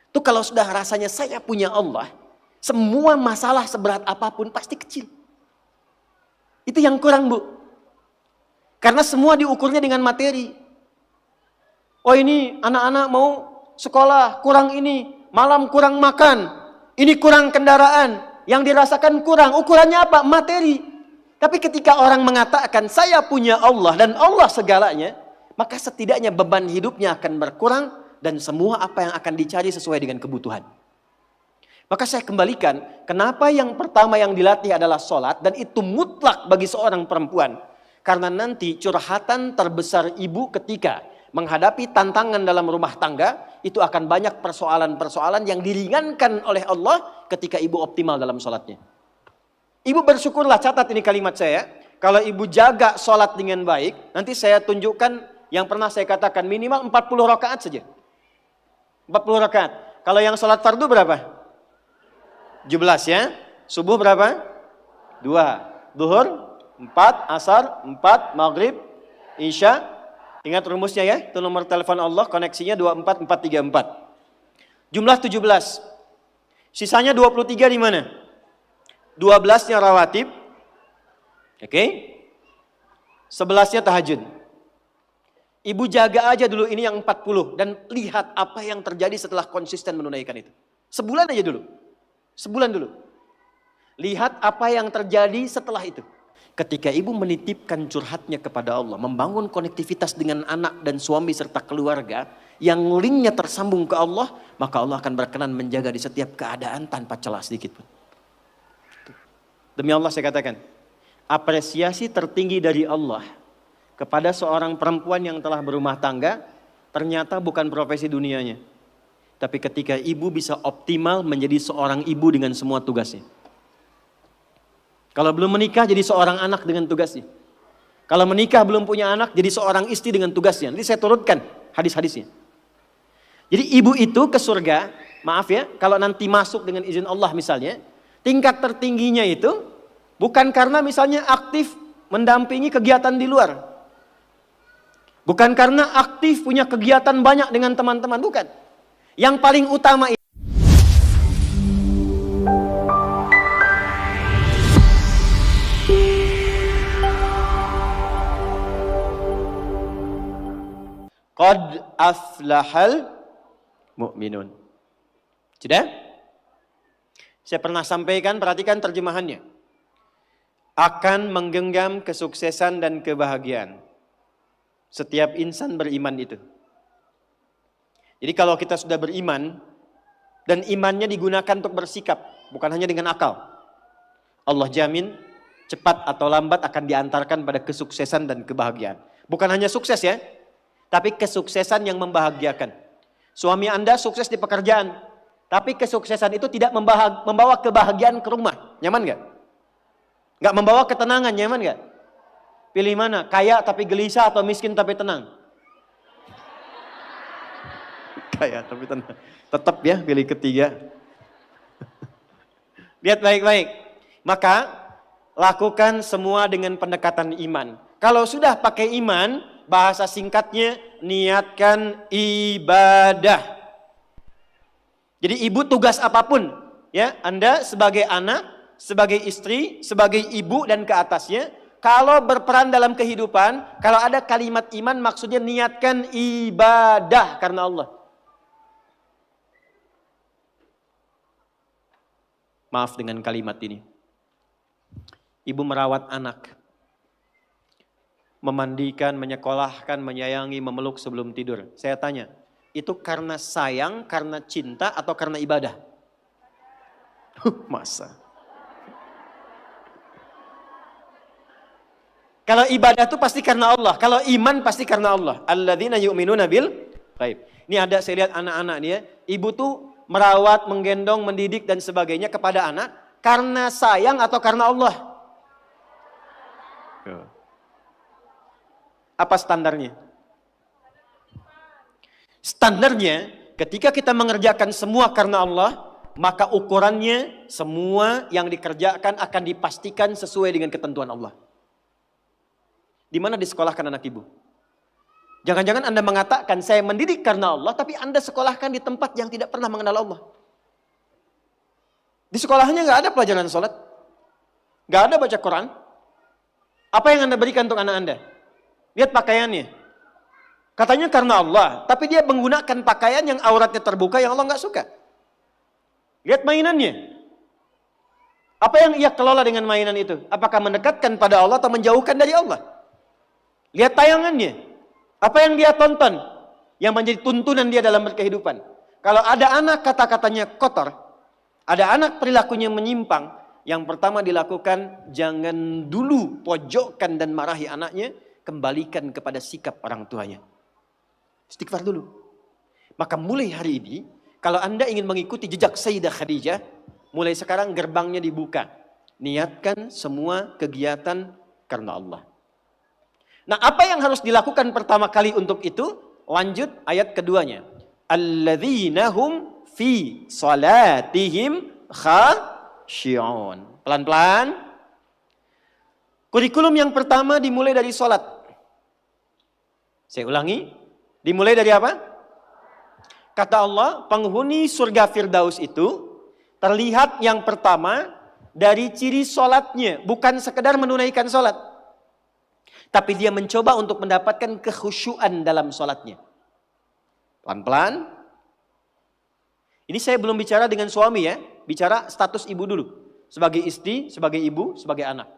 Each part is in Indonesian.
Itu kalau sudah rasanya saya punya Allah, semua masalah seberat apapun pasti kecil. Itu yang kurang, Bu. Karena semua diukurnya dengan materi. Oh ini anak-anak mau sekolah, kurang ini. Malam kurang makan. Ini kurang kendaraan. Yang dirasakan kurang. Ukurannya apa? Materi. Tapi ketika orang mengatakan saya punya Allah dan Allah segalanya, maka setidaknya beban hidupnya akan berkurang dan semua apa yang akan dicari sesuai dengan kebutuhan. Maka saya kembalikan, kenapa yang pertama yang dilatih adalah sholat dan itu mutlak bagi seorang perempuan. Karena nanti curhatan terbesar ibu ketika menghadapi tantangan dalam rumah tangga, itu akan banyak persoalan-persoalan yang diringankan oleh Allah ketika ibu optimal dalam sholatnya. Ibu bersyukurlah, catat ini kalimat saya. Kalau ibu jaga sholat dengan baik, nanti saya tunjukkan yang pernah saya katakan minimal 40 rakaat saja. 40 rakaat. Kalau yang sholat fardu berapa? 17 ya. Subuh berapa? 2. Duhur 4, asar 4, maghrib, isya. Ingat rumusnya ya. Itu nomor telepon Allah, koneksinya 24434. Jumlah 17. Sisanya 23 di mana? 12-nya rawatib. Oke. 11-nya tahajud. Ibu jaga aja dulu ini yang 40 dan lihat apa yang terjadi setelah konsisten menunaikan itu. Sebulan aja dulu. Sebulan dulu. Lihat apa yang terjadi setelah itu. Ketika ibu menitipkan curhatnya kepada Allah, membangun konektivitas dengan anak dan suami serta keluarga yang linknya tersambung ke Allah, maka Allah akan berkenan menjaga di setiap keadaan tanpa celah sedikit pun. Demi Allah saya katakan, apresiasi tertinggi dari Allah kepada seorang perempuan yang telah berumah tangga, ternyata bukan profesi dunianya. Tapi ketika ibu bisa optimal menjadi seorang ibu dengan semua tugasnya. Kalau belum menikah jadi seorang anak dengan tugasnya. Kalau menikah belum punya anak jadi seorang istri dengan tugasnya. Nanti saya turutkan hadis-hadisnya. Jadi ibu itu ke surga, maaf ya, kalau nanti masuk dengan izin Allah misalnya, tingkat tertingginya itu bukan karena misalnya aktif mendampingi kegiatan di luar. Bukan karena aktif punya kegiatan banyak dengan teman-teman, bukan. Yang paling utama itu qad aflahal mu'minun. Sudah? Saya pernah sampaikan, perhatikan terjemahannya. Akan menggenggam kesuksesan dan kebahagiaan. Setiap insan beriman itu. Jadi kalau kita sudah beriman, dan imannya digunakan untuk bersikap, bukan hanya dengan akal. Allah jamin, cepat atau lambat akan diantarkan pada kesuksesan dan kebahagiaan. Bukan hanya sukses ya, tapi kesuksesan yang membahagiakan. Suami Anda sukses di pekerjaan, tapi kesuksesan itu tidak membawa kebahagiaan ke rumah. Nyaman gak? Gak membawa ketenangan, nyaman gak? Pilih mana? Kaya tapi gelisah atau miskin tapi tenang? Kaya tapi tenang. Tetap ya pilih ketiga. Lihat baik-baik. Maka lakukan semua dengan pendekatan iman. Kalau sudah pakai iman, bahasa singkatnya niatkan ibadah. Jadi ibu tugas apapun, ya, Anda sebagai anak, sebagai istri, sebagai ibu dan ke atasnya, kalau berperan dalam kehidupan, kalau ada kalimat iman maksudnya niatkan ibadah karena Allah. Maaf dengan kalimat ini. Ibu merawat anak. Memandikan, menyekolahkan, menyayangi, memeluk sebelum tidur. Saya tanya, itu karena sayang, karena cinta, atau karena ibadah? Masa? Kalau ibadah itu pasti karena Allah. Kalau iman pasti karena Allah. Alladzina yu'minuna bil ghaib. Ini ada saya lihat anak-anak nih ya. Ibu tuh merawat, menggendong, mendidik dan sebagainya kepada anak karena sayang atau karena Allah? Apa standarnya? Standarnya ketika kita mengerjakan semua karena Allah, maka ukurannya semua yang dikerjakan akan dipastikan sesuai dengan ketentuan Allah. Di mana disekolahkan anak ibu? Jangan-jangan Anda mengatakan saya mendidik karena Allah, tapi Anda sekolahkan di tempat yang tidak pernah mengenal Allah. Di sekolahnya nggak ada pelajaran sholat, nggak ada baca Quran. Apa yang Anda berikan untuk anak Anda? Lihat pakaiannya. Katanya karena Allah, tapi dia menggunakan pakaian yang auratnya terbuka yang Allah nggak suka. Lihat mainannya. Apa yang ia kelola dengan mainan itu? Apakah mendekatkan pada Allah atau menjauhkan dari Allah? Lihat tayangannya. Apa yang dia tonton yang menjadi tuntunan dia dalam berkehidupan? Kalau ada anak kata-katanya kotor, ada anak perilakunya menyimpang, yang pertama dilakukan, jangan dulu pojokkan dan marahi anaknya, kembalikan kepada sikap orang tuanya. Istighfar dulu. Maka mulai hari ini, kalau Anda ingin mengikuti jejak Sayyidah Khadijah, mulai sekarang gerbangnya dibuka. Niatkan semua kegiatan karena Allah. Nah, apa yang harus dilakukan pertama kali untuk itu? Lanjut ayat keduanya. Alladzina hum fi salatihim khashi'un. Pelan-pelan. Kurikulum yang pertama dimulai dari salat. Saya ulangi. Dimulai dari apa? Kata Allah, penghuni surga Firdaus itu terlihat yang pertama dari ciri salatnya, bukan sekedar menunaikan salat. Tapi dia mencoba untuk mendapatkan kekhusyuan dalam sholatnya. Pelan-pelan. Ini saya belum bicara dengan suami ya. Bicara status ibu dulu. Sebagai istri, sebagai ibu, sebagai anak.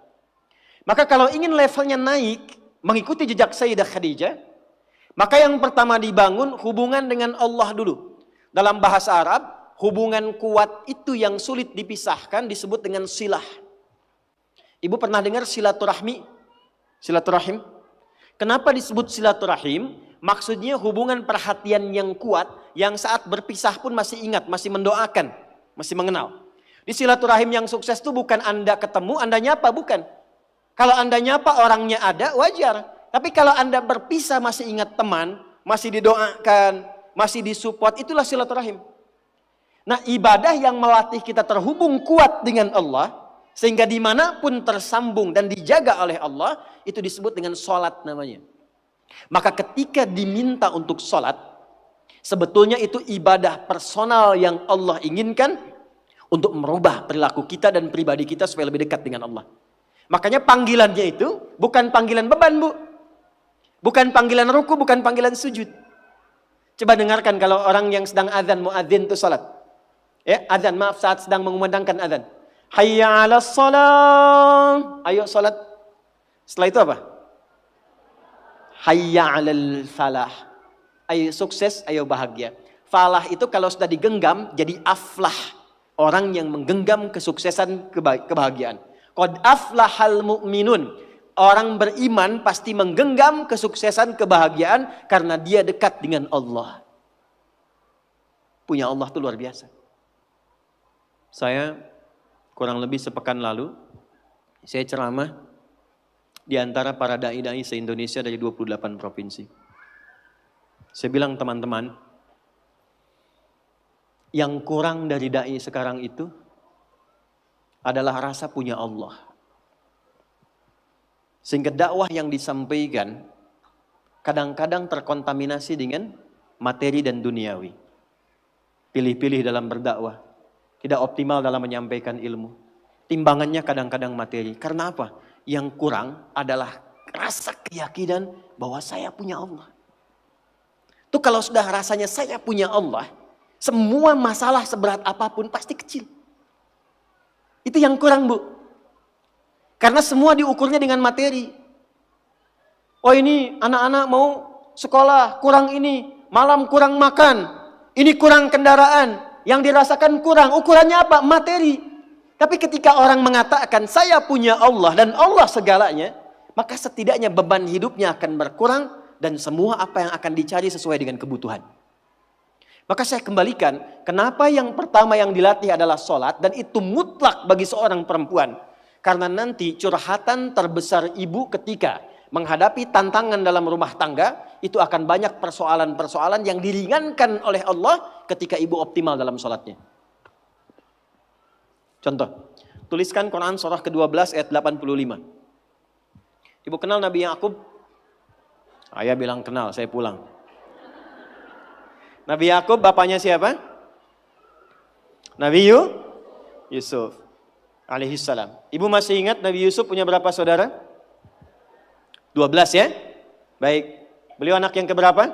Maka kalau ingin levelnya naik, mengikuti jejak Sayyidah Khadijah, maka yang pertama dibangun hubungan dengan Allah dulu. Dalam bahasa Arab, hubungan kuat itu yang sulit dipisahkan disebut dengan silah. Ibu pernah dengar silaturahmi? Silaturahim. Kenapa disebut silaturahim? Maksudnya hubungan perhatian yang kuat, yang saat berpisah pun masih ingat, masih mendoakan, masih mengenal. Di silaturahim yang sukses itu bukan Anda ketemu, Anda nyapa, bukan. Kalau Anda nyapa orangnya ada, wajar. Tapi kalau Anda berpisah masih ingat teman, masih didoakan, masih disupport, itulah silaturahim. Nah, ibadah yang melatih kita terhubung kuat dengan Allah, sehingga dimanapun tersambung dan dijaga oleh Allah, itu disebut dengan sholat namanya. Maka ketika diminta untuk sholat, sebetulnya itu ibadah personal yang Allah inginkan untuk merubah perilaku kita dan pribadi kita supaya lebih dekat dengan Allah. Makanya panggilannya itu bukan panggilan beban, Bu. Bukan panggilan ruku, bukan panggilan sujud. Coba dengarkan kalau orang yang sedang azan, muadzin itu sholat. Ya, azan, maaf, saat sedang mengumandangkan azan. Hayya 'alas shalah. Ayo salat. Setelah itu apa? Hayya 'alal falah. Ayo sukses, ayo bahagia. Falah itu kalau sudah digenggam jadi aflah. Orang yang menggenggam kesuksesan, kebahagiaan. Qad aflahal mu'minun. Orang beriman pasti menggenggam kesuksesan, kebahagiaan karena dia dekat dengan Allah. Punya Allah itu luar biasa. Saya kurang lebih sepekan lalu, saya ceramah di antara para dai-dai se-Indonesia dari 28 provinsi. Saya bilang teman-teman, yang kurang dari dai sekarang itu adalah rasa punya Allah. Sehingga dakwah yang disampaikan kadang-kadang terkontaminasi dengan materi dan duniawi. Pilih-pilih dalam berdakwah. Tidak optimal dalam menyampaikan ilmu. Timbangannya kadang-kadang materi. Karena apa? Yang kurang adalah rasa keyakinan bahwa saya punya Allah. Itu kalau sudah rasanya saya punya Allah, semua masalah seberat apapun pasti kecil. Itu yang kurang, Bu. Karena semua diukurnya dengan materi. Oh, ini anak-anak mau sekolah, kurang ini. Malam kurang makan. Ini kurang kendaraan. Yang dirasakan kurang, ukurannya apa? Materi. Tapi ketika orang mengatakan saya punya Allah dan Allah segalanya, maka setidaknya beban hidupnya akan berkurang dan semua apa yang akan dicari sesuai dengan kebutuhan. Maka saya kembalikan, kenapa yang pertama yang dilatih adalah sholat dan itu mutlak bagi seorang perempuan. Karena nanti curhatan terbesar ibu ketika menghadapi tantangan dalam rumah tangga, itu akan banyak persoalan-persoalan yang diringankan oleh Allah ketika ibu optimal dalam sholatnya. Contoh, tuliskan Quran surah ke-12 ayat 85. Ibu kenal Nabi Yakub? Saya bilang kenal, saya pulang. Nabi Yakub bapaknya siapa? Nabi Yusuf alaihissalam. Ibu masih ingat Nabi Yusuf punya berapa saudara? 12 ya? Baik. Beliau anak yang keberapa?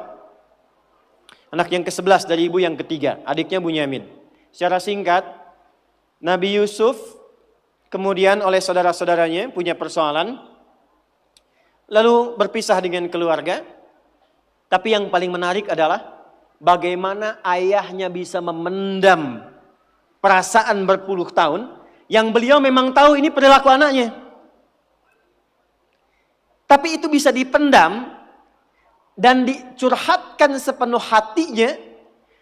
Anak yang ke-11 dari ibu yang ketiga. Adiknya Bunyamin. Secara singkat, Nabi Yusuf kemudian oleh saudara-saudaranya punya persoalan. Lalu berpisah dengan keluarga. Tapi yang paling menarik adalah bagaimana ayahnya bisa memendam perasaan berpuluh tahun yang beliau memang tahu ini perilaku anaknya. Tapi itu bisa dipendam dan dicurhatkan sepenuh hatinya,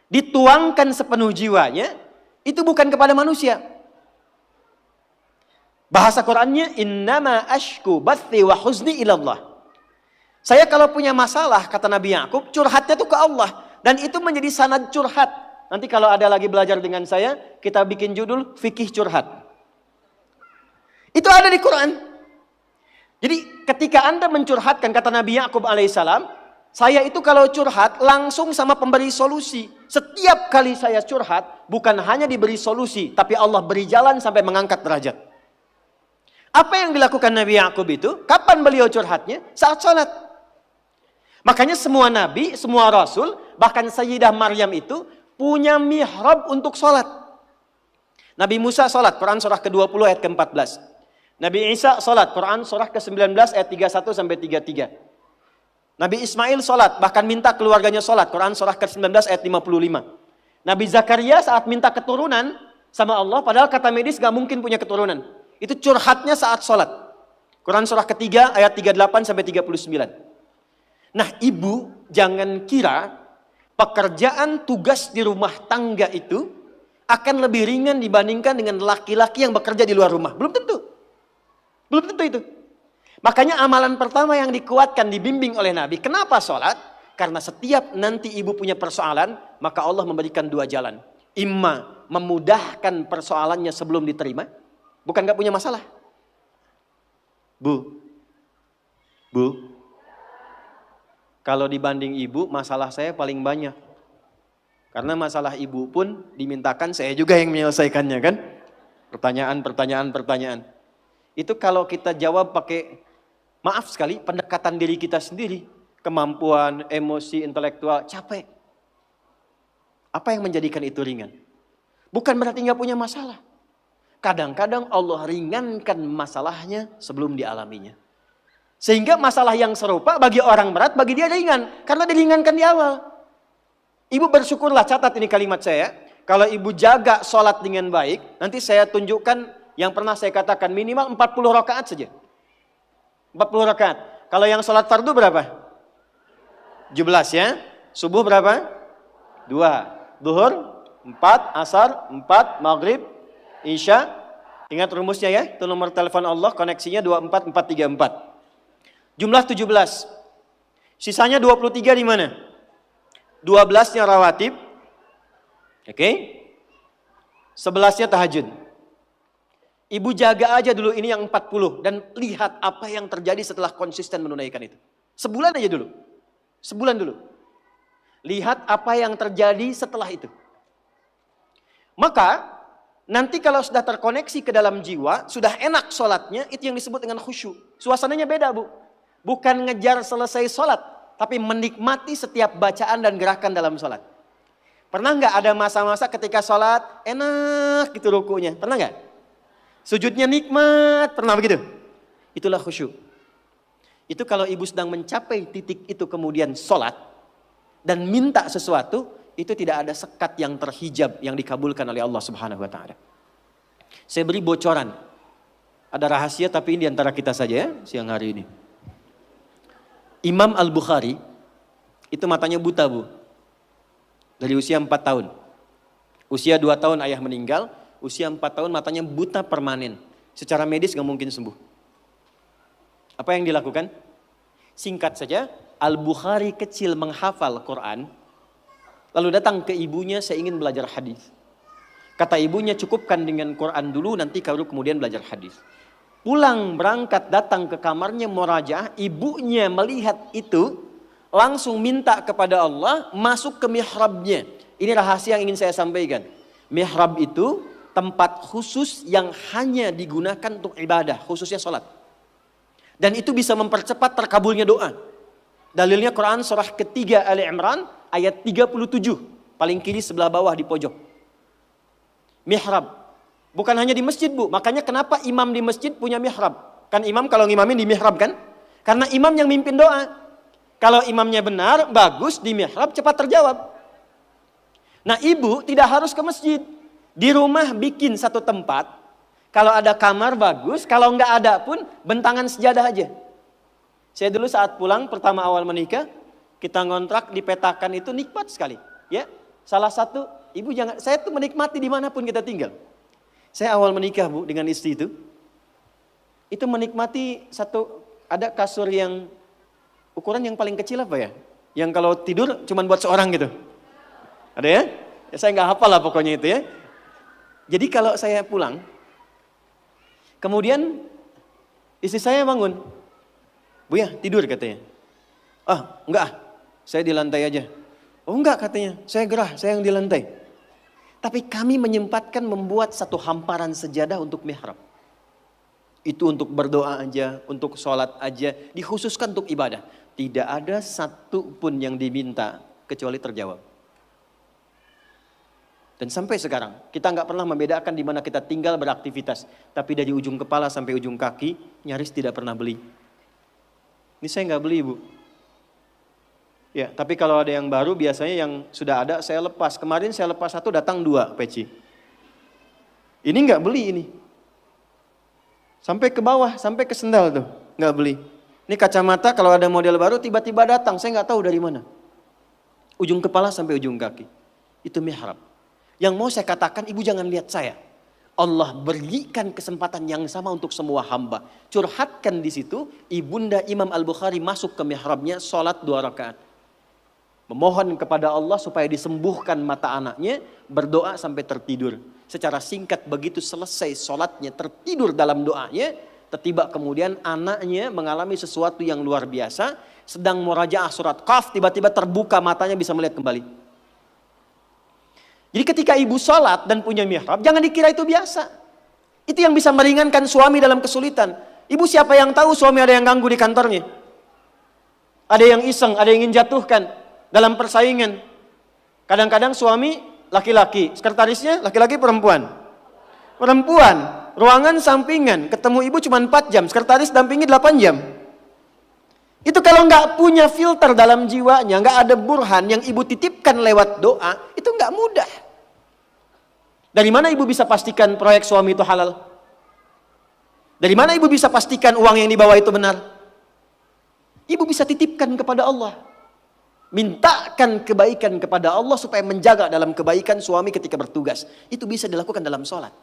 dituangkan sepenuh jiwanya, itu bukan kepada manusia. Bahasa Qur'annya, innama ashku bathi wa huzni ilallah. Saya kalau punya masalah, kata Nabi Yakub, curhatnya itu ke Allah. Dan itu menjadi sanad curhat. Nanti kalau ada lagi belajar dengan saya, kita bikin judul fikih curhat. Itu ada di Quran. Jadi ketika Anda mencurhatkan, kata Nabi Yakub alaihissalam, saya itu kalau curhat langsung sama pemberi solusi. Setiap kali saya curhat, bukan hanya diberi solusi, tapi Allah beri jalan sampai mengangkat derajat. Apa yang dilakukan Nabi Yakub itu? Kapan beliau curhatnya? Saat sholat. Makanya semua nabi, semua rasul, bahkan Sayyidah Maryam itu punya mihrab untuk sholat. Nabi Musa sholat, Quran surah ke-20 ayat ke-14. Nabi Isa sholat, Quran surah ke-19 ayat 31 sampai 33. Nabi Ismail sholat, bahkan minta keluarganya sholat, Quran surah ke-19 ayat 55. Nabi Zakaria saat minta keturunan sama Allah, padahal kata medis gak mungkin punya keturunan. Itu curhatnya saat sholat. Quran surah ke-3 ayat 38 sampai 39. Nah, ibu jangan kira pekerjaan tugas di rumah tangga itu akan lebih ringan dibandingkan dengan laki-laki yang bekerja di luar rumah. Belum tentu. Belum tentu itu. Makanya amalan pertama yang dikuatkan, dibimbing oleh Nabi. Kenapa sholat? Karena setiap nanti ibu punya persoalan, maka Allah memberikan dua jalan. Imma memudahkan persoalannya sebelum diterima. Bukan gak punya masalah. Bu. Kalau dibanding ibu, masalah saya paling banyak. Karena masalah ibu pun dimintakan saya juga yang menyelesaikannya kan. Pertanyaan. Itu kalau kita jawab pakai, maaf sekali, pendekatan diri kita sendiri. Kemampuan, emosi, intelektual, capek. Apa yang menjadikan itu ringan? Bukan berarti gak punya masalah. Kadang-kadang Allah ringankan masalahnya sebelum dialaminya. Sehingga masalah yang serupa bagi orang berat, bagi dia ringan. Karena diringankan di awal. Ibu bersyukurlah, catat ini kalimat saya. Kalau ibu jaga sholat dengan baik, nanti saya tunjukkan yang pernah saya katakan minimal 40 rakaat saja. 40 rakaat. Kalau yang sholat fardu berapa? 17 ya. Subuh berapa? 2. Duhur 4, asar 4, maghrib, isya. Ingat rumusnya ya. Itu nomor telepon Allah, koneksinya 24434. Jumlah 17. Sisanya 23 di mana? 12-nya rawatib. Oke. 11-nya tahajud. Ibu jaga aja dulu ini yang 40 dan lihat apa yang terjadi setelah konsisten menunaikan itu. Sebulan aja dulu. Sebulan dulu. Lihat apa yang terjadi setelah itu. Maka nanti kalau sudah terkoneksi ke dalam jiwa, sudah enak sholatnya, itu yang disebut dengan khusyuk. Suasananya beda, Bu. Bukan ngejar selesai sholat, tapi menikmati setiap bacaan dan gerakan dalam sholat. Pernah nggak ada masa-masa ketika sholat enak gitu rukunya? Pernah nggak? Sujudnya nikmat, pernah begitu? Itulah khusyuk. Itu kalau ibu sedang mencapai titik itu kemudian sholat dan minta sesuatu, itu tidak ada sekat yang terhijab yang dikabulkan oleh Allah Subhanahu Wa Taala. Saya beri bocoran. Ada rahasia tapi ini di antara kita saja ya siang hari ini. Imam Al-Bukhari itu matanya buta, Bu. Dari usia 4 tahun. Usia 2 tahun ayah meninggal, usia 4 tahun matanya buta permanen. Secara medis gak mungkin sembuh. Apa yang dilakukan? Singkat saja, Al-Bukhari kecil menghafal Quran, lalu datang ke ibunya, saya ingin belajar hadis. Kata ibunya, cukupkan dengan Quran dulu, nanti baru kemudian belajar hadis. Pulang berangkat datang ke kamarnya murajaah, ibunya melihat itu, langsung minta kepada Allah, masuk ke mihrabnya. Ini rahasia yang ingin saya sampaikan. Mihrab itu tempat khusus yang hanya digunakan untuk ibadah, khususnya sholat. Dan itu bisa mempercepat terkabulnya doa. Dalilnya Quran surah ketiga Ali Imran ayat 37. Paling kiri sebelah bawah di pojok. Mihrab. Bukan hanya di masjid, Bu. Makanya kenapa imam di masjid punya mihrab? Kan imam kalau ngimamin di mihrab kan? Karena imam yang mimpin doa. Kalau imamnya benar, bagus, di mihrab cepat terjawab. Nah, ibu tidak harus ke masjid. Di rumah bikin satu tempat. Kalau ada kamar bagus, kalau enggak ada pun bentangan sejadah aja. Saya dulu saat pulang pertama awal menikah, kita ngontrak dipetakan itu nikmat sekali. Ya, salah satu ibu jangan, saya tuh menikmati dimanapun kita tinggal. Saya awal menikah, Bu, dengan istri itu menikmati satu, ada kasur yang ukuran yang paling kecil apa ya? Yang kalau tidur cuma buat seorang gitu. Ada ya? Ya saya nggak hafal lah pokoknya itu ya. Jadi kalau saya pulang, kemudian istri saya bangun. Bu ya, tidur katanya. Ah, enggak, saya di lantai aja. Oh enggak katanya, saya gerah, saya yang di lantai. Tapi kami menyempatkan membuat satu hamparan sejadah untuk mihrab. Itu untuk berdoa aja, untuk sholat aja, dikhususkan untuk ibadah. Tidak ada satu pun yang diminta kecuali terjawab. Dan sampai sekarang kita nggak pernah membedakan di mana kita tinggal beraktivitas. Tapi dari ujung kepala sampai ujung kaki nyaris tidak pernah beli. Ini saya nggak beli, Bu. Ya, tapi kalau ada yang baru biasanya yang sudah ada saya lepas. Kemarin saya lepas satu, datang 2 peci. Ini nggak beli ini. Sampai ke bawah, sampai ke sendal tuh, nggak beli. Ini kacamata kalau ada model baru tiba-tiba datang, saya nggak tahu dari mana. Ujung kepala sampai ujung kaki. Itu mihrab. Yang mau saya katakan, ibu jangan lihat saya. Allah berikan kesempatan yang sama untuk semua hamba. Curhatkan di situ, ibunda Imam Al-Bukhari masuk ke mihrabnya, sholat 2 rakaat. Memohon kepada Allah supaya disembuhkan mata anaknya, berdoa sampai tertidur. Secara singkat begitu selesai sholatnya, tertidur dalam doanya, tiba kemudian anaknya mengalami sesuatu yang luar biasa, sedang murajaah surat Qaf, tiba-tiba terbuka matanya bisa melihat kembali. Jadi ketika ibu sholat dan punya mihrab, jangan dikira itu biasa. Itu yang bisa meringankan suami dalam kesulitan. Ibu siapa yang tahu suami ada yang ganggu di kantornya? Ada yang iseng, ada yang ingin jatuhkan dalam persaingan. Kadang-kadang suami laki-laki, sekretarisnya laki-laki perempuan. Perempuan, ruangan sampingan, ketemu ibu cuma 4 jam, sekretaris dampingi 8 jam. Itu kalau nggak punya filter dalam jiwanya, nggak ada burhan yang ibu titipkan lewat doa, itu nggak mudah. Dari mana ibu bisa pastikan proyek suami itu halal? Dari mana ibu bisa pastikan uang yang dibawa itu benar? Ibu bisa titipkan kepada Allah. Mintakan kebaikan kepada Allah supaya menjaga dalam kebaikan suami ketika bertugas. Itu bisa dilakukan dalam sholat.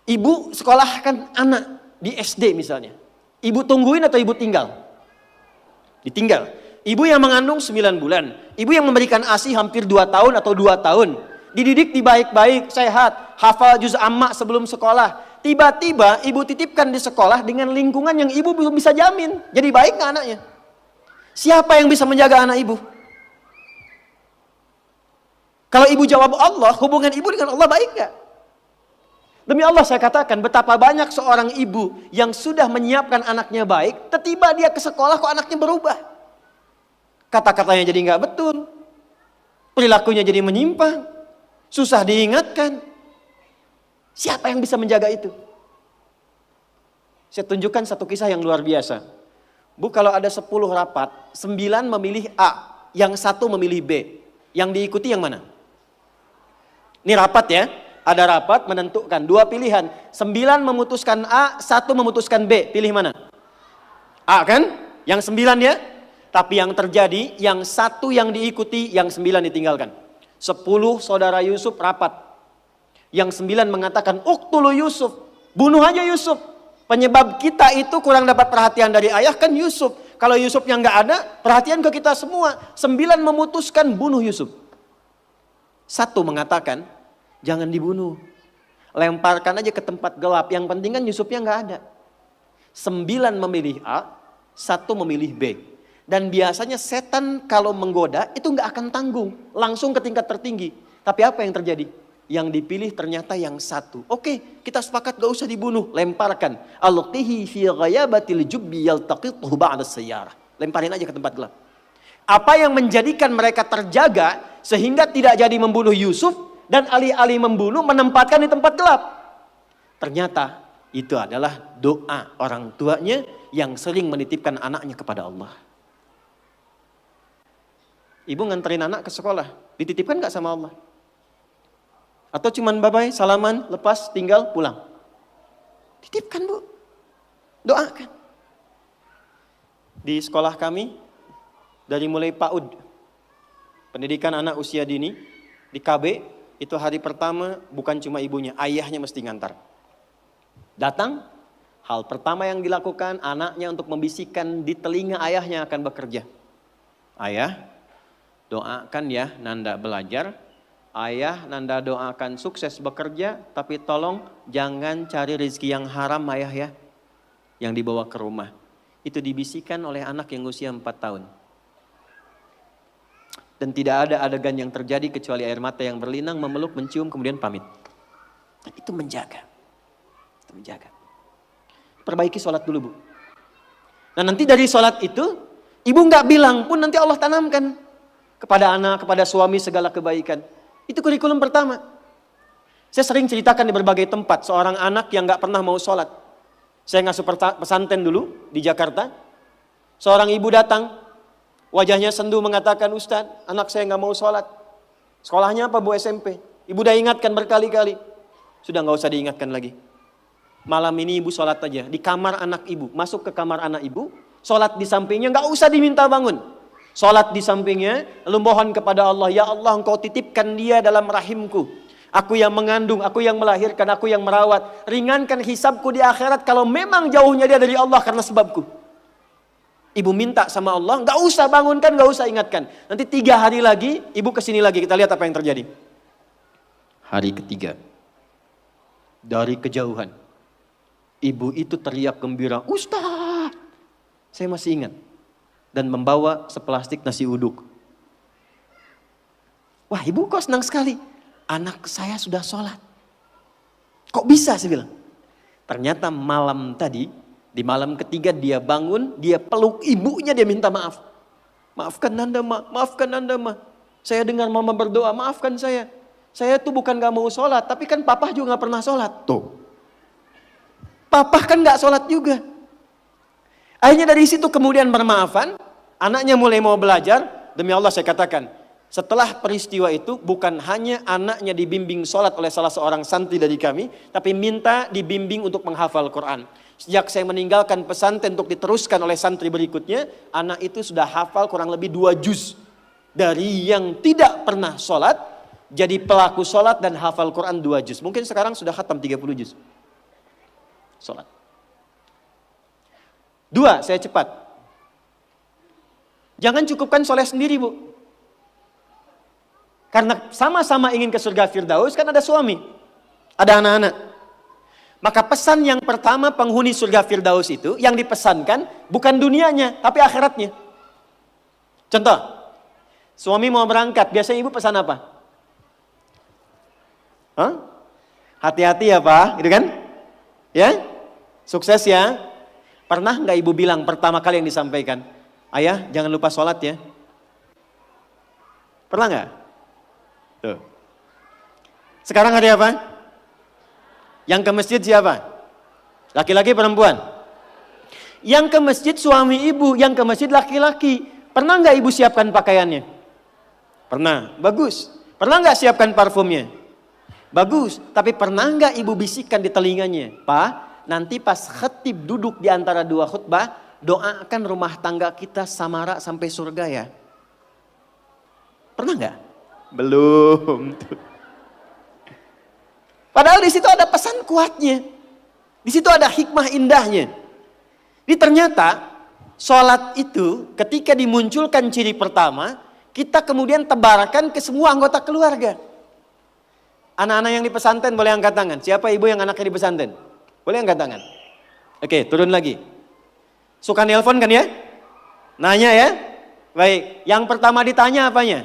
Ibu sekolahkan anak di SD misalnya. Ibu tungguin atau ibu tinggal? Ditinggal. Ibu yang mengandung 9 bulan. Ibu yang memberikan ASI hampir 2 tahun atau 2 tahun. Dididik di baik-baik, sehat, hafal juz amma sebelum sekolah. Tiba-tiba ibu titipkan di sekolah dengan lingkungan yang ibu belum bisa jamin. Jadi baik gak anaknya? Siapa yang bisa menjaga anak ibu? Kalau ibu jawab Allah, hubungan ibu dengan Allah baik gak? Demi Allah saya katakan betapa banyak seorang ibu yang sudah menyiapkan anaknya baik, tiba-tiba dia ke sekolah kok anaknya berubah. Kata-katanya jadi gak betul. Perilakunya jadi menyimpang. Susah diingatkan. Siapa yang bisa menjaga itu? Saya tunjukkan satu kisah yang luar biasa. Bu, kalau ada 10 rapat, 9 memilih A, yang 1 memilih B. Yang diikuti yang mana? Ini rapat ya. Ada rapat menentukan 2 pilihan. 9 memutuskan A, 1 memutuskan B. Pilih mana? A kan? Yang 9 ya. Tapi yang terjadi, yang 1 yang diikuti, yang 9 ditinggalkan. 10 saudara Yusuf rapat. Yang 9 mengatakan, uqtulu Yusuf. Bunuh aja Yusuf. Penyebab kita itu kurang dapat perhatian dari ayah kan Yusuf. Kalau Yusuf yang gak ada, perhatian ke kita semua. 9 memutuskan bunuh Yusuf. 1 mengatakan, jangan dibunuh. Lemparkan aja ke tempat gelap. Yang penting kan Yusufnya gak ada. 9 memilih A, 1 memilih B. Dan biasanya setan kalau menggoda itu nggak akan tanggung, langsung ke tingkat tertinggi. Tapi apa yang terjadi? Yang dipilih ternyata yang satu. Oke, kita sepakat gak usah dibunuh, lemparkan. Alqihi fi ghayabatil jubbi yaltaqituhu ba'da sayyarah. Lemparin aja ke tempat gelap. Apa yang menjadikan mereka terjaga sehingga tidak jadi membunuh Yusuf dan alih-alih membunuh menempatkan di tempat gelap. Ternyata itu adalah doa orang tuanya yang sering menitipkan anaknya kepada Allah. Ibu nganterin anak ke sekolah, dititipkan gak sama Allah? Atau cuman bye-bye, salaman, lepas, tinggal, pulang? Titipkan bu, doakan. Di sekolah kami, dari mulai PAUD, pendidikan anak usia dini, di KB, itu hari pertama bukan cuma ibunya, ayahnya mesti ngantar. Datang, hal pertama yang dilakukan anaknya untuk membisikkan di telinga ayahnya akan bekerja. Ayah, doakan ya Nanda belajar. Ayah, Nanda doakan sukses bekerja. Tapi tolong jangan cari rezeki yang haram ayah ya. Yang dibawa ke rumah. Itu dibisikkan oleh anak yang usia 4 tahun. Dan tidak ada adegan yang terjadi kecuali air mata yang berlinang, memeluk, mencium, kemudian pamit. Itu menjaga. Itu menjaga. Perbaiki sholat dulu bu. Nah nanti dari sholat itu, ibu nggak bilang pun nanti Allah tanamkan kepada anak, kepada suami segala kebaikan. Itu kurikulum pertama. Saya sering ceritakan di berbagai tempat, seorang anak yang nggak pernah mau sholat. Saya ngasuh pesantren dulu di Jakarta. Seorang ibu datang, wajahnya sendu mengatakan, Ustadz, anak saya nggak mau sholat. Sekolahnya apa bu? SMP. Ibu udah ingatkan berkali-kali. Sudah nggak usah diingatkan lagi. Malam ini ibu sholat aja di kamar anak ibu. Masuk ke kamar anak ibu, sholat di sampingnya, nggak usah diminta bangun. Sholat di sampingnya, lalu mohon kepada Allah, ya Allah engkau titipkan dia dalam rahimku. Aku yang mengandung, aku yang melahirkan, aku yang merawat. Ringankan hisabku di akhirat kalau memang jauhnya dia dari Allah karena sebabku. Ibu minta sama Allah, nggak usah bangunkan, nggak usah ingatkan. Nanti 3 hari lagi, ibu kesini lagi, kita lihat apa yang terjadi. Hari ketiga, dari kejauhan, ibu itu teriak gembira, Ustaz, saya masih ingat. Dan membawa seplastik nasi uduk. Wah ibu kok senang sekali. Anak saya sudah sholat. Kok bisa saya bilang. Ternyata malam tadi, di malam ketiga dia bangun, dia peluk ibunya, dia minta maaf. Maafkan Nanda ma, maafkan Nanda ma. Saya dengar mama berdoa, maafkan saya. Saya tuh bukan gak mau sholat, tapi kan papa juga gak pernah sholat. Tuh. Papa kan gak sholat juga. Akhirnya dari situ kemudian bermaafan, anaknya mulai mau belajar. Demi Allah saya katakan, setelah peristiwa itu bukan hanya anaknya dibimbing sholat oleh salah seorang santri dari kami, tapi minta dibimbing untuk menghafal Quran. Sejak saya meninggalkan pesantren untuk diteruskan oleh santri berikutnya, anak itu sudah hafal kurang lebih 2 juz. Dari yang tidak pernah sholat, jadi pelaku sholat dan hafal Quran 2 juz. Mungkin sekarang sudah khatam 30 juz. Sholat. 2, saya cepat. Jangan cukupkan soleh sendiri bu. Karena sama-sama ingin ke surga Firdaus kan ada suami. Ada anak-anak. Maka pesan yang pertama penghuni surga Firdaus itu yang dipesankan bukan dunianya tapi akhiratnya. Contoh. Suami mau berangkat, biasanya ibu pesan apa? Hah? Hati-hati ya pak, gitu kan? Ya? Sukses ya. Pernah nggak ibu bilang pertama kali yang disampaikan, ayah jangan lupa sholat ya? Pernah nggak? Tuh. Sekarang hari apa? Yang ke masjid siapa? Laki-laki perempuan? Yang ke masjid suami ibu, yang ke masjid laki-laki. Pernah nggak ibu siapkan pakaiannya? Pernah, bagus. Pernah nggak siapkan parfumnya? Bagus. Tapi pernah nggak ibu bisikkan di telinganya, Pak? Nanti pas khatib duduk di antara 2 khutbah, doakan rumah tangga kita samara sampai surga ya. Pernah nggak? Belum. Padahal di situ ada pesan kuatnya. Di situ ada hikmah indahnya. Jadi ternyata sholat itu ketika dimunculkan ciri pertama, kita kemudian tebarkan ke semua anggota keluarga. Anak-anak yang di pesantren boleh angkat tangan. Siapa ibu yang anaknya di pesantren? Boleh angkat tangan? Oke, turun lagi. Suka nelpon kan ya? Nanya ya? Baik, yang pertama ditanya apanya?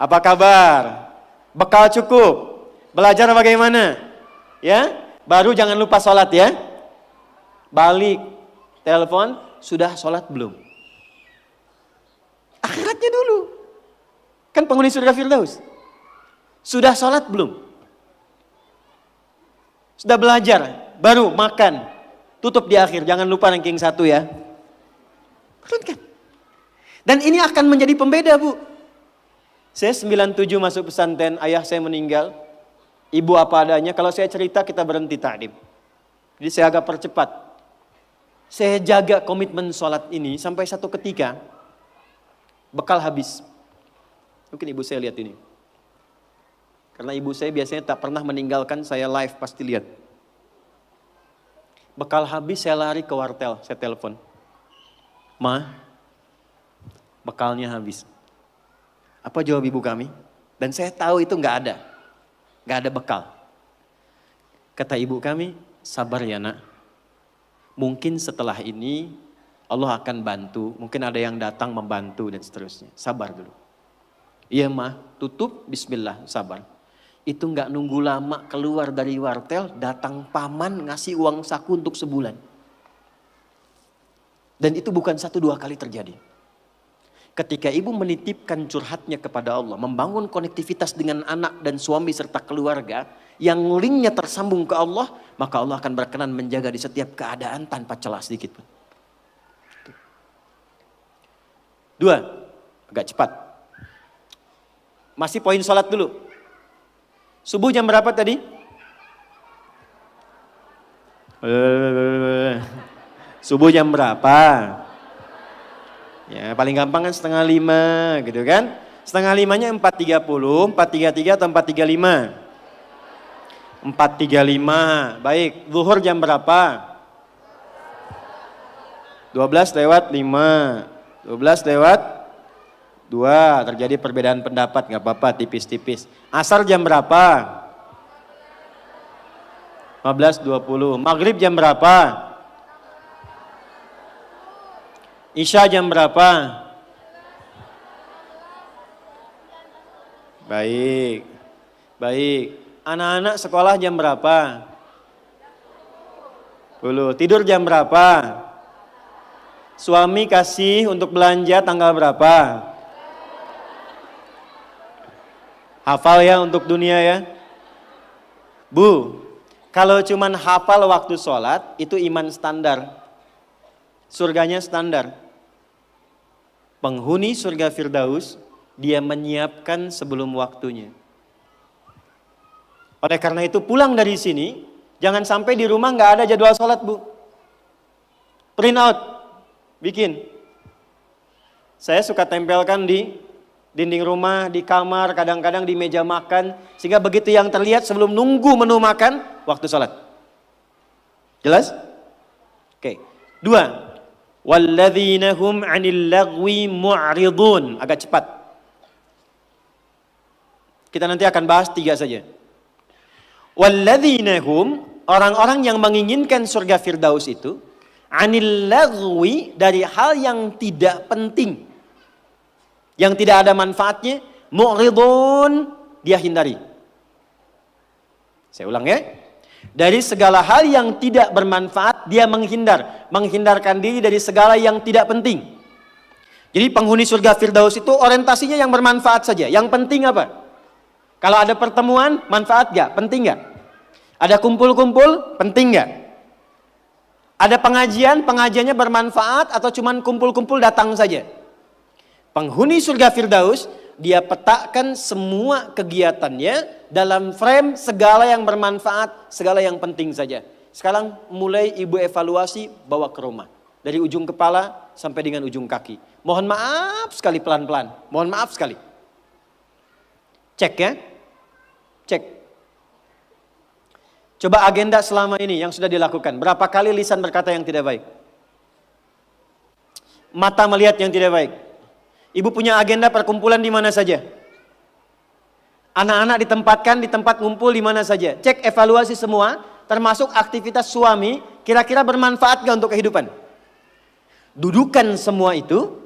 Apa kabar? Bekal cukup? Belajar bagaimana? Ya, baru jangan lupa sholat ya. Balik, telepon, sudah sholat belum? Akhiratnya dulu. Kan penghuni surga Firdaus. Sudah sholat belum? Sudah belajar, baru makan. Tutup di akhir, jangan lupa ranking 1 ya. Turunkan. Dan ini akan menjadi pembeda, Bu. Saya 97 masuk pesantren, ayah saya meninggal. Ibu apa adanya, kalau saya cerita kita berhenti takdim. Jadi saya agak percepat. Saya jaga komitmen sholat ini sampai satu ketika bekal habis. Mungkin ibu saya lihat ini. Karena ibu saya biasanya tak pernah meninggalkan saya live, pasti lihat. Bekal habis, saya lari ke wartel, saya telepon. Ma, bekalnya habis. Apa jawab ibu kami? Dan saya tahu itu nggak ada bekal. Kata ibu kami, sabar ya nak. Mungkin setelah ini Allah akan bantu, mungkin ada yang datang membantu dan seterusnya. Sabar dulu. Iya mah, tutup, bismillah, sabar. Itu nggak nunggu lama keluar dari wartel, datang paman ngasih uang saku untuk sebulan. Dan itu bukan 1-2 kali terjadi. Ketika ibu menitipkan curhatnya kepada Allah, membangun konektivitas dengan anak dan suami serta keluarga, yang linknya tersambung ke Allah, maka Allah akan berkenan menjaga di setiap keadaan tanpa celah sedikit pun. 2, agak cepat. Masih poin sholat dulu. Subuh jam berapa tadi? Subuh jam berapa? Ya paling gampang kan 4:30 gitu kan. 4:30-nya 4:30, 4:33 atau 4:35? 4:35. Baik, zuhur jam berapa? 12:05. 12:02. Terjadi perbedaan pendapat, gak apa-apa, tipis-tipis. Asar jam berapa? 15:20. Maghrib jam berapa? Isya jam berapa? Baik. Baik. Anak-anak sekolah jam berapa? 10. Tidur jam berapa? Suami kasih untuk belanja tanggal berapa? Hafal ya untuk dunia ya. Bu, kalau cuman hafal waktu sholat itu iman standar. Surganya standar. Penghuni surga Firdaus, dia menyiapkan sebelum waktunya. Oleh karena itu pulang dari sini, jangan sampai di rumah nggak ada jadwal sholat, Bu. Print out, bikin. Saya suka tempelkan di dinding rumah, di kamar, kadang-kadang di meja makan, sehingga begitu yang terlihat sebelum nunggu menu makan, waktu sholat. Jelas? Oke. 2. Walladzina hum 'anil lagwi mu'ridun. Agak cepat. Kita nanti akan bahas 3 saja. Walladzina hum, orang-orang yang menginginkan surga Firdaus itu, 'anil lagwi, dari hal yang tidak penting, yang tidak ada manfaatnya, mu'ridun, dia hindari. Saya ulang ya. Dari segala hal yang tidak bermanfaat, dia menghindar. Menghindarkan diri dari segala yang tidak penting. Jadi penghuni surga Firdaus itu orientasinya yang bermanfaat saja. Yang penting apa? Kalau ada pertemuan, manfaat gak? Penting gak? Ada kumpul-kumpul, penting gak? Ada pengajian, pengajiannya bermanfaat atau cuman kumpul-kumpul datang saja? Penghuni surga Firdaus, dia petakan semua kegiatannya dalam frame segala yang bermanfaat, segala yang penting saja. Sekarang mulai ibu evaluasi, bawa ke rumah. Dari ujung kepala sampai dengan ujung kaki. Mohon maaf sekali pelan-pelan. Mohon maaf sekali. Cek ya. Cek. Coba agenda selama ini yang sudah dilakukan. Berapa kali lisan berkata yang tidak baik? Mata melihat yang tidak baik. Ibu punya agenda perkumpulan di mana saja? Anak-anak ditempatkan di tempat ngumpul di mana saja? Cek evaluasi semua, termasuk aktivitas suami, kira-kira bermanfaat gak untuk kehidupan? dudukan semua itu,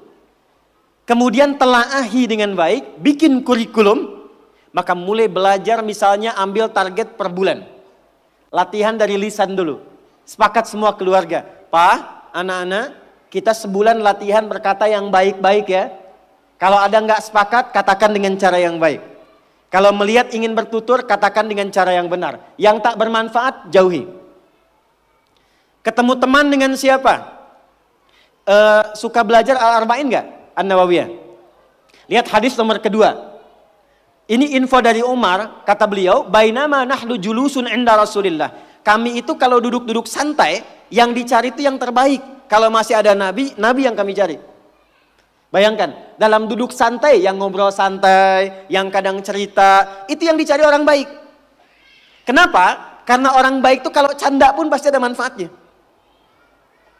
kemudian telaahi dengan baik, bikin kurikulum, maka mulai belajar misalnya ambil target per bulan. Latihan dari lisan dulu. Sepakat semua keluarga. Pak, anak-anak, kita sebulan latihan berkata yang baik-baik ya. Kalau ada nggak sepakat, katakan dengan cara yang baik. Kalau melihat ingin bertutur, katakan dengan cara yang benar. Yang tak bermanfaat, jauhi. Ketemu teman dengan siapa? Suka belajar Al-Arba'in nggak? An-Nawawiyah. Lihat hadis nomor kedua. Ini info dari Umar, kata beliau, bainama nahnu julusun inda Rasulillah. Kami itu kalau duduk-duduk santai, yang dicari itu yang terbaik. Kalau masih ada nabi, nabi yang kami cari. Bayangkan, dalam duduk santai, yang ngobrol santai, yang kadang cerita, itu yang dicari orang baik. Kenapa? Karena orang baik itu kalau canda pun pasti ada manfaatnya.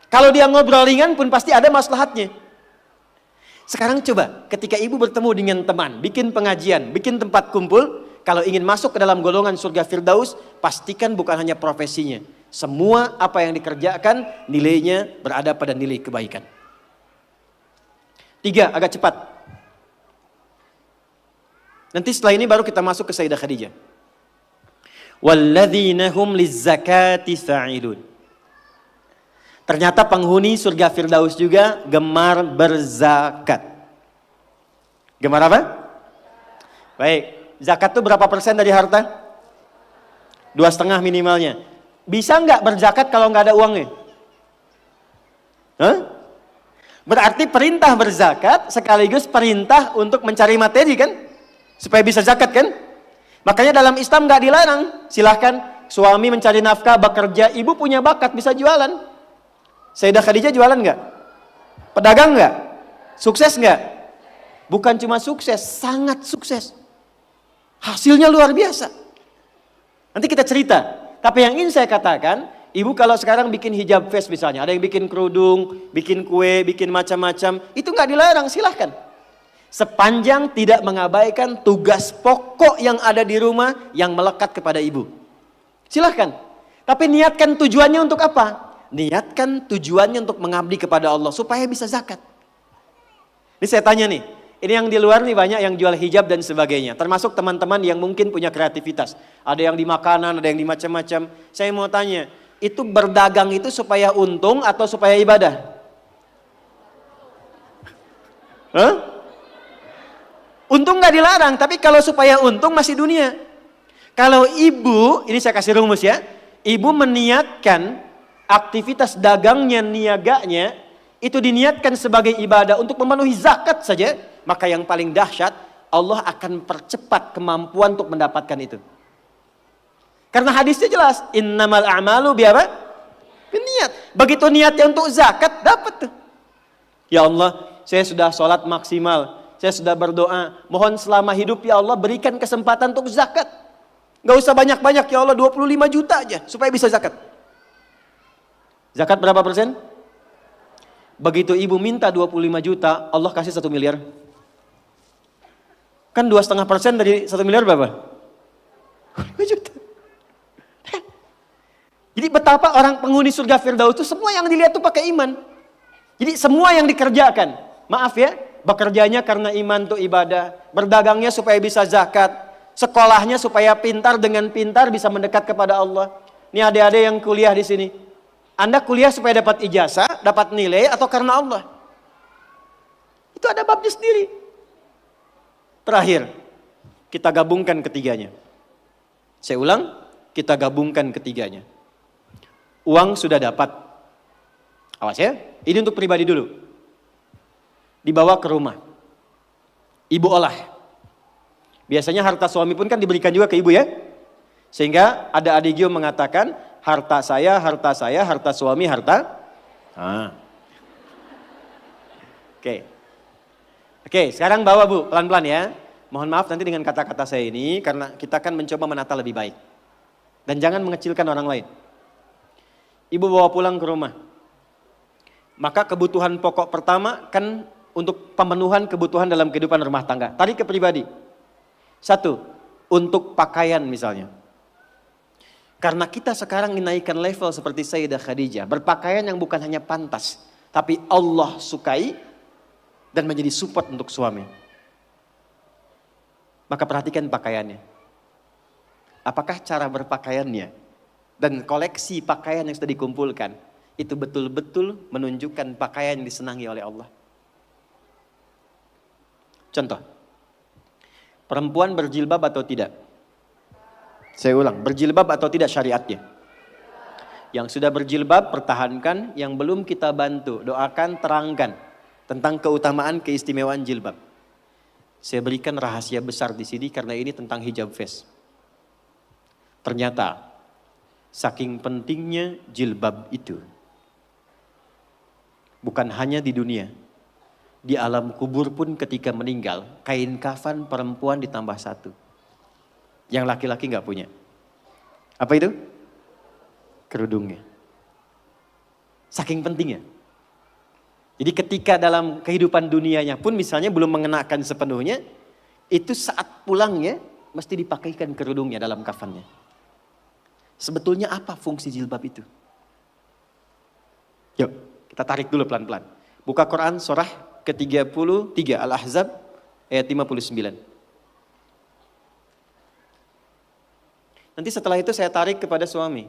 Kalau dia ngobrol ringan pun pasti ada maslahatnya. Sekarang coba, ketika ibu bertemu dengan teman, bikin pengajian, bikin tempat kumpul, kalau ingin masuk ke dalam golongan surga Firdaus, pastikan bukan hanya profesinya. Semua apa yang dikerjakan, nilainya berada pada nilai kebaikan. 3, agak cepat. Nanti setelah ini baru kita masuk ke Sayyidah Khadijah. Walladzina hum lizzakati fa'ilun. Ternyata penghuni surga Firdaus juga gemar berzakat. Gemar apa? Baik, zakat itu berapa persen dari harta? 2,5 minimalnya. Bisa nggak berzakat kalau nggak ada uangnya? Hah? Berarti perintah berzakat sekaligus perintah untuk mencari materi kan? Supaya bisa zakat kan? Makanya dalam Islam nggak dilarang. Silahkan suami mencari nafkah, bekerja, ibu punya bakat bisa jualan. Sayyidah Khadijah jualan nggak? Pedagang nggak? Sukses nggak? Bukan cuma sukses, sangat sukses. Hasilnya luar biasa. Nanti kita cerita. Tapi yang ingin saya katakan, ibu kalau sekarang bikin hijab face misalnya, ada yang bikin kerudung, bikin kue, bikin macam-macam, itu nggak dilarang, silahkan. Sepanjang tidak mengabaikan tugas pokok yang ada di rumah yang melekat kepada ibu. Silahkan. Tapi niatkan tujuannya untuk apa? Niatkan tujuannya untuk mengabdi kepada Allah supaya bisa zakat. Ini saya tanya nih, ini yang di luar nih banyak yang jual hijab dan sebagainya. Termasuk teman-teman yang mungkin punya kreativitas. Ada yang di makanan, ada yang di macam-macam. Saya mau tanya, itu berdagang itu supaya untung atau supaya ibadah? Hah? Untung nggak dilarang, tapi kalau supaya untung masih dunia. Kalau ibu, ini saya kasih rumus ya, ibu meniatkan aktivitas dagangnya, niaganya, itu diniatkan sebagai ibadah untuk memenuhi zakat saja, maka yang paling dahsyat, Allah akan percepat kemampuan untuk mendapatkan itu. Karena hadisnya jelas, innamal a'malu biapa? Biniat. Begitu niatnya untuk zakat, dapat tuh. Ya Allah, saya sudah sholat maksimal, saya sudah berdoa, mohon selama hidup ya Allah berikan kesempatan untuk zakat. Gak usah banyak-banyak ya Allah, 25 juta aja supaya bisa zakat. Zakat berapa persen? Begitu ibu minta 25 juta, Allah kasih 1 miliar. Kan 2,5% dari 1 miliar berapa? 5 juta. Jadi betapa orang penghuni surga Firdaus itu semua yang dilihat tuh pakai iman. Jadi semua yang dikerjakan, maaf ya, bekerjanya karena iman tuh ibadah, berdagangnya supaya bisa zakat, sekolahnya supaya pintar, dengan pintar bisa mendekat kepada Allah. Ini adik-adik yang kuliah di sini. Anda kuliah supaya dapat ijazah, dapat nilai, atau karena Allah? Itu ada babnya sendiri. Terakhir, kita gabungkan ketiganya. Saya ulang, kita gabungkan ketiganya. Uang sudah dapat. Awas ya, ini untuk pribadi dulu. Dibawa ke rumah. Ibu olah. Biasanya harta suami pun kan diberikan juga ke ibu ya. Sehingga ada adigio mengatakan, harta saya, harta suami, harta. Oke, sekarang bawa bu, pelan-pelan ya. Mohon maaf nanti dengan kata-kata saya ini, karena kita akan mencoba menata lebih baik. Dan jangan mengecilkan orang lain. Ibu bawa pulang ke rumah. Maka kebutuhan pokok pertama kan untuk pemenuhan kebutuhan dalam kehidupan rumah tangga. Tarik ke pribadi. 1, untuk pakaian misalnya. Karena kita sekarang menaikkan level seperti Sayyidah Khadijah. Berpakaian yang bukan hanya pantas, tapi Allah sukai dan menjadi support untuk suami. Maka perhatikan pakaiannya. Apakah cara berpakaiannya dan koleksi pakaian yang sudah dikumpulkan itu betul-betul menunjukkan pakaian yang disenangi oleh Allah. Contoh, perempuan berjilbab atau tidak? Saya ulang, berjilbab atau tidak syariatnya? Yang sudah berjilbab pertahankan, yang belum kita bantu, doakan, terangkan tentang keutamaan keistimewaan jilbab. Saya berikan rahasia besar di sini karena ini tentang hijab face. Ternyata saking pentingnya jilbab itu, bukan hanya di dunia, di alam kubur pun ketika meninggal, kain kafan perempuan ditambah satu. Yang laki-laki nggak punya. Apa itu? Kerudungnya. Saking pentingnya. Jadi ketika dalam kehidupan dunianya pun misalnya belum mengenakan sepenuhnya, itu saat pulangnya mesti dipakaikan kerudungnya dalam kafannya. Sebetulnya apa fungsi jilbab itu? Yuk, kita tarik dulu pelan-pelan. Buka Quran surah ke-33 Al-Ahzab ayat 59. Nanti setelah itu saya tarik kepada suami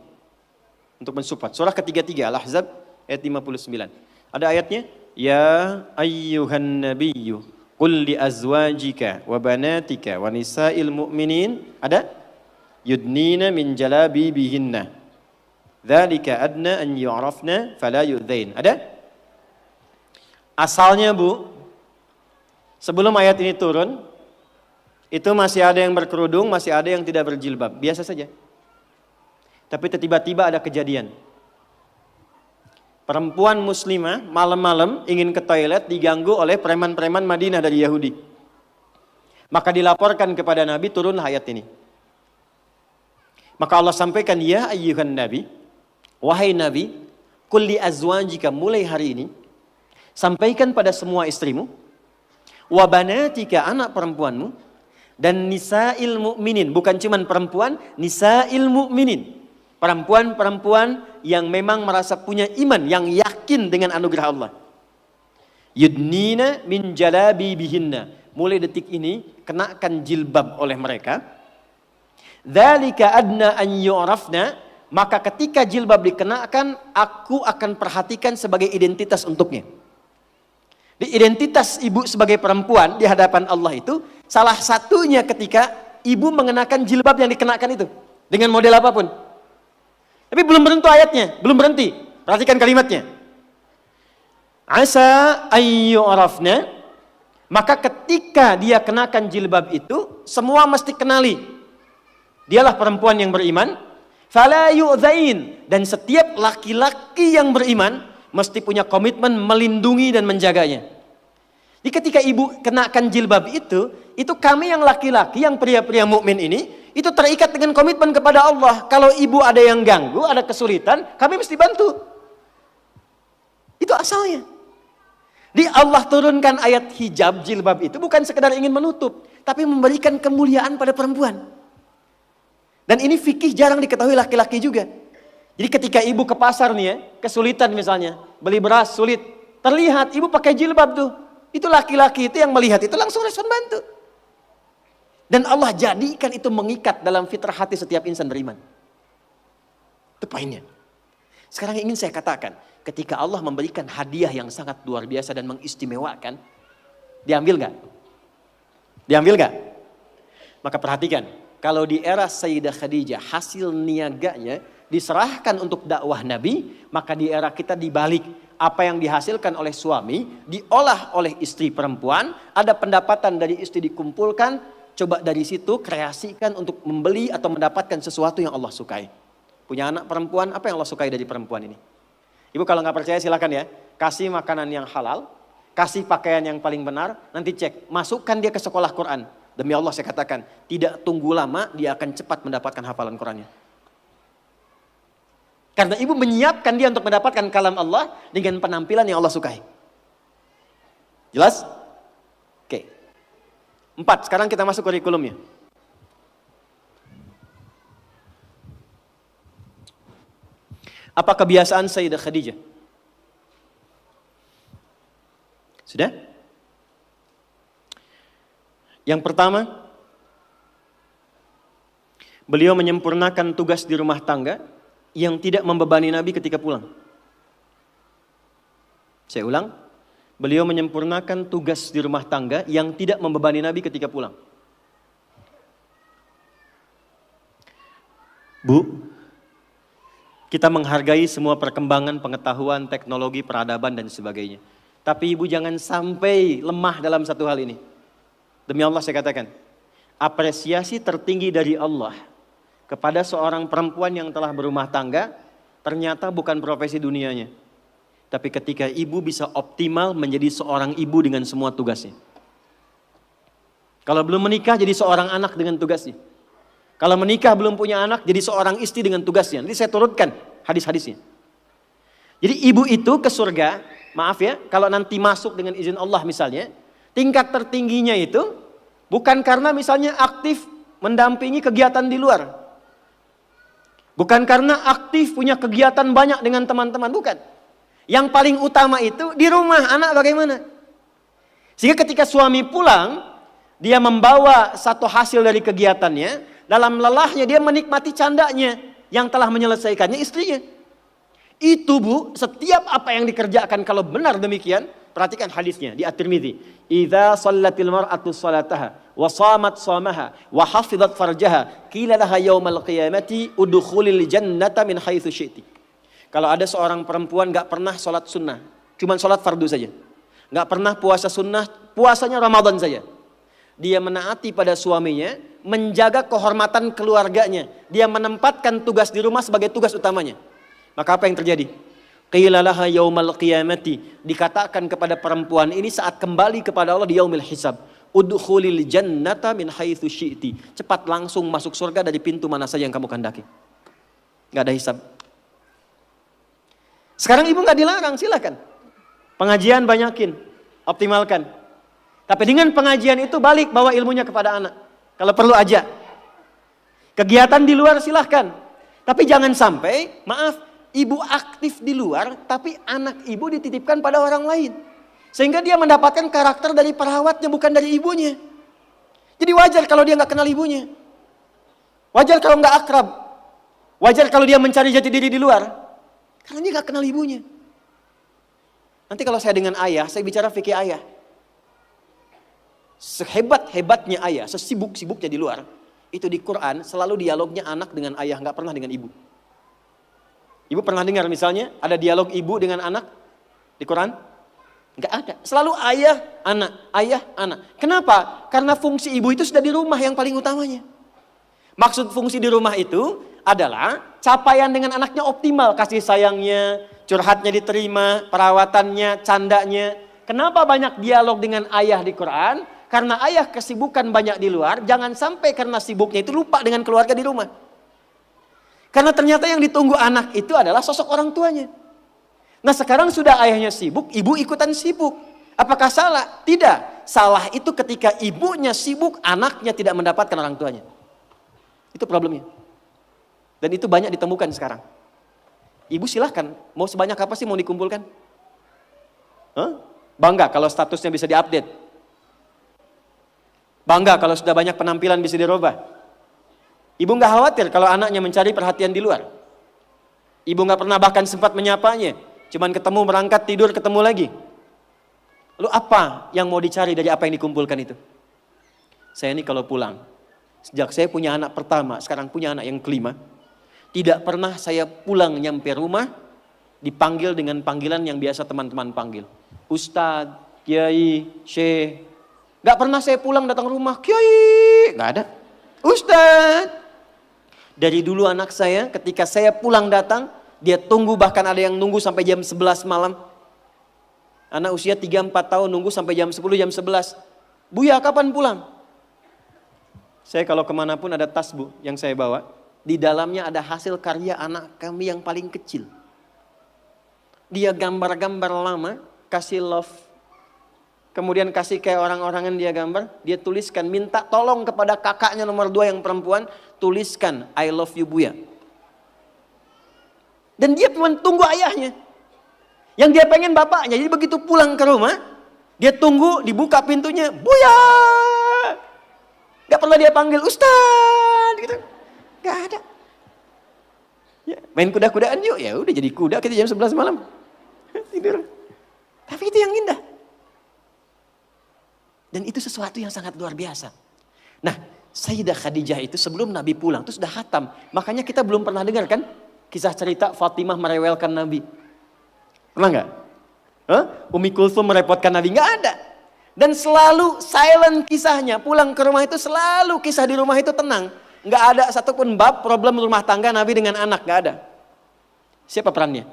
untuk mensupport. Surah ke-33 Al-Ahzab ayat 59. Ada ayatnya, ya ayyuhan nabiyyu qul li azwajika wa banatika wa nisa'il mu'minin. Ada? Yudnina min jalabibihinna. Dzalika adna an yu'rafna fala yu'dzain. Ada? Asalnya Bu, sebelum ayat ini turun, itu masih ada yang berkerudung, masih ada yang tidak berjilbab. Biasa saja. Tapi tiba-tiba ada kejadian. Perempuan muslimah malam-malam ingin ke toilet diganggu oleh preman-preman Madinah dari Yahudi. Maka dilaporkan kepada Nabi, turun ayat ini. Maka Allah sampaikan, ya ayyuhan nabi, wahai Nabi, qul li azwajika, mulai hari ini sampaikan pada semua istrimu, wa banatika, anak perempuanmu, dan nisa'il mu'minin, bukan cuman perempuan, nisa'il mu'minin, perempuan-perempuan yang memang merasa punya iman, yang yakin dengan anugerah Allah. Yudnina min jalabibihinna, mulai detik ini kenakan jilbab oleh mereka. Dzalika adna an yu'rafna, maka ketika jilbab dikenakan, aku akan perhatikan sebagai identitas untuknya. Di identitas ibu sebagai perempuan di hadapan Allah itu, salah satunya ketika ibu mengenakan jilbab yang dikenakan itu. Dengan model apapun. Tapi belum berhenti ayatnya, belum berhenti. Perhatikan kalimatnya. Asa ayyu'rafna, maka ketika dia kenakan jilbab itu, semua mesti kenali. Dialah perempuan yang beriman. Fala yu'dzain, dan setiap laki-laki yang beriman mesti punya komitmen melindungi dan menjaganya. Jadi ketika ibu kenakan jilbab itu kami yang laki-laki, yang pria-pria mukmin ini, itu terikat dengan komitmen kepada Allah. Kalau ibu ada yang ganggu, ada kesulitan, kami mesti bantu. Itu asalnya. Di Allah turunkan ayat hijab, jilbab itu bukan sekedar ingin menutup, tapi memberikan kemuliaan pada perempuan. Dan ini fikih jarang diketahui laki-laki juga. Jadi ketika ibu ke pasar nih ya, kesulitan misalnya, beli beras sulit, terlihat ibu pakai jilbab tuh. Itu laki-laki itu yang melihat itu langsung respon bantu. Dan Allah jadikan itu mengikat dalam fitrah hati setiap insan beriman. Itu poinnya. Sekarang ingin saya katakan, ketika Allah memberikan hadiah yang sangat luar biasa dan mengistimewakan, diambil gak? Diambil gak? Maka perhatikan, kalau di era Sayyidah Khadijah hasil niaganya diserahkan untuk dakwah Nabi, maka di era kita dibalik. Apa yang dihasilkan oleh suami diolah oleh istri perempuan, ada pendapatan dari istri dikumpulkan, coba dari situ kreasikan untuk membeli atau mendapatkan sesuatu yang Allah sukai. Punya anak perempuan, apa yang Allah sukai dari perempuan ini? Ibu kalau nggak percaya silakan ya, kasih makanan yang halal, kasih pakaian yang paling benar, nanti cek, masukkan dia ke sekolah Quran. Demi Allah saya katakan, tidak tunggu lama dia akan cepat mendapatkan hafalan Qurannya. Karena ibu menyiapkan dia untuk mendapatkan kalam Allah dengan penampilan yang Allah sukai. Jelas? Oke. 4, sekarang kita masuk kurikulumnya. Apa kebiasaan Sayyidah Khadijah? Sudah? Yang pertama, beliau menyempurnakan tugas di rumah tangga yang tidak membebani Nabi ketika pulang. Saya ulang, beliau menyempurnakan tugas di rumah tangga yang tidak membebani Nabi ketika pulang. Bu, kita menghargai semua perkembangan pengetahuan, teknologi, peradaban dan sebagainya. Tapi ibu jangan sampai lemah dalam satu hal ini. Demi Allah saya katakan, apresiasi tertinggi dari Allah kepada seorang perempuan yang telah berumah tangga ternyata bukan profesi dunianya. Tapi ketika ibu bisa optimal menjadi seorang ibu dengan semua tugasnya. Kalau belum menikah jadi seorang anak dengan tugasnya. Kalau menikah belum punya anak jadi seorang istri dengan tugasnya. Nanti saya turutkan hadis-hadisnya. Jadi ibu itu ke surga, maaf ya, kalau nanti masuk dengan izin Allah misalnya, tingkat tertingginya itu bukan karena misalnya aktif mendampingi kegiatan di luar. Bukan karena aktif punya kegiatan banyak dengan teman-teman, bukan. Yang paling utama itu di rumah anak bagaimana. Sehingga ketika suami pulang, dia membawa satu hasil dari kegiatannya, dalam lelahnya dia menikmati candanya yang telah menyelesaikannya istrinya. Itu bu, setiap apa yang dikerjakan kalau benar demikian, perhatikan hadisnya di At-Tirmidzi. Idza shallatil mar'atu shalataha wa shamat shamaha wa hafizat farjaha qila laha yaumal qiyamati udkhulil jannata min haitsu syi'ti. Kalau ada seorang perempuan enggak pernah salat sunnah, cuma salat fardu saja. Enggak pernah puasa sunnah, puasanya Ramadan saja. Dia menaati pada suaminya, menjaga kehormatan keluarganya. Dia menempatkan tugas di rumah sebagai tugas utamanya. Maka apa yang terjadi? Qila laha yaumal qiyamati, dikatakan kepada perempuan ini saat kembali kepada Allah di yaumil hisab, udkhulil jannata min haitsu syi'ti. Cepat langsung masuk surga dari pintu mana saja yang kamu kehendaki. Enggak ada hisab. Sekarang ibu enggak dilarang, silakan. Pengajian banyakin, optimalkan. Tapi dengan pengajian itu balik bawa ilmunya kepada anak. Kalau perlu aja. Kegiatan di luar silahkan. Tapi jangan sampai, maaf, ibu aktif di luar, tapi anak ibu dititipkan pada orang lain. Sehingga dia mendapatkan karakter dari perawatnya, bukan dari ibunya. Jadi wajar kalau dia nggak kenal ibunya. Wajar kalau nggak akrab. Wajar kalau dia mencari jati diri di luar. Karena dia nggak kenal ibunya. Nanti kalau saya dengan ayah, saya bicara fikih ayah. Sehebat-hebatnya ayah, sesibuk-sibuknya di luar, itu di Quran selalu dialognya anak dengan ayah, nggak pernah dengan ibu. Ibu pernah dengar misalnya ada dialog ibu dengan anak di Quran? Nggak ada. Selalu ayah, anak, ayah, anak. Kenapa? Karena fungsi ibu itu sudah di rumah yang paling utamanya. Maksud fungsi di rumah itu adalah capaian dengan anaknya optimal, kasih sayangnya, curhatnya diterima, perawatannya, candanya. Kenapa banyak dialog dengan ayah di Quran? Karena ayah kesibukan banyak di luar, jangan sampai karena sibuknya itu lupa dengan keluarga di rumah. Karena ternyata yang ditunggu anak itu adalah sosok orang tuanya. Nah sekarang sudah ayahnya sibuk, ibu ikutan sibuk. Apakah salah? Tidak. Salah itu ketika ibunya sibuk, anaknya tidak mendapatkan orang tuanya. Itu problemnya. Dan itu banyak ditemukan sekarang. Ibu silahkan, mau sebanyak apa sih mau dikumpulkan? Bangga kalau statusnya bisa diupdate. Bangga kalau sudah banyak penampilan bisa dirubah. Ibu nggak khawatir kalau anaknya mencari perhatian di luar. Ibu nggak pernah bahkan sempat menyapanya. Cuman ketemu, berangkat, tidur, ketemu lagi. Lalu apa yang mau dicari dari apa yang dikumpulkan itu? Saya ini kalau pulang, sejak saya punya anak pertama, sekarang punya anak yang kelima, tidak pernah saya pulang nyampe rumah, dipanggil dengan panggilan yang biasa teman-teman panggil. Ustadz, Kiai, Syekh. Gak pernah saya pulang datang rumah, Kiai, gak ada. Ustadz. Dari dulu anak saya ketika saya pulang datang, dia tunggu, bahkan ada yang nunggu sampai jam 11 malam. Anak usia 3-4 tahun nunggu sampai jam 10, jam 11. Buya kapan pulang? Saya kalau kemanapun ada tas bu yang saya bawa. Di dalamnya ada hasil karya anak kami yang paling kecil. Dia gambar-gambar lama, kasih love. Kemudian kasih kayak orang-orangan dia gambar. Dia tuliskan, minta tolong kepada kakaknya nomor 2 yang perempuan. Tuliskan, I love you Buya. Dan dia cuma tunggu ayahnya. Yang dia pengen bapaknya. Jadi begitu pulang ke rumah, Dia tunggu, dibuka pintunya, Buya. Gak pernah dia panggil Ustaz gitu. Gak ada. Ya, main kuda-kudaan yuk. Ya udah jadi kuda kita jam 11 malam. Tidur. Tapi itu yang indah. Dan itu sesuatu yang sangat luar biasa. Nah, Sayyidah Khadijah itu sebelum Nabi pulang itu sudah khatam. Makanya kita belum pernah dengar kan kisah cerita Fatimah merewelkan Nabi. Pernah nggak? Umi Kulsum merepotkan Nabi? Nggak ada. Dan selalu silent kisahnya. Pulang ke rumah itu selalu kisah di rumah itu tenang. Nggak ada satupun bab problem rumah tangga Nabi dengan anak. Nggak ada. Siapa perannya?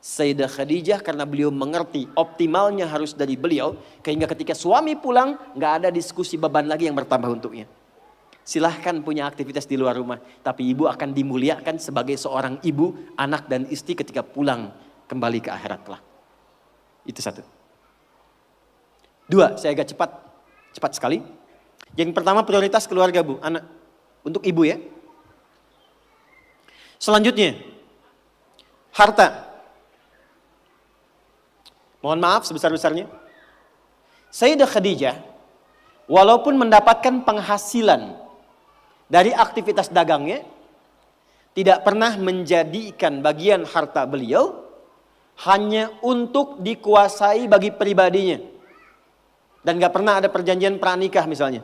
Sayyidah Khadijah, karena beliau mengerti optimalnya harus dari beliau. Sehingga ketika suami pulang nggak ada diskusi beban lagi yang bertambah untuknya. Silahkan punya aktivitas di luar rumah. Tapi ibu akan dimuliakan sebagai seorang ibu, anak dan istri ketika pulang kembali ke akhirat kelak. Itu satu. Dua, saya agak cepat sekali. Yang pertama prioritas keluarga bu, anak. Untuk ibu ya. Selanjutnya, harta. Mohon maaf sebesar-besarnya. Sayyidah Khadijah, walaupun mendapatkan penghasilan dari aktivitas dagangnya, tidak pernah menjadikan bagian harta beliau hanya untuk dikuasai bagi pribadinya. Dan gak pernah ada perjanjian pranikah misalnya.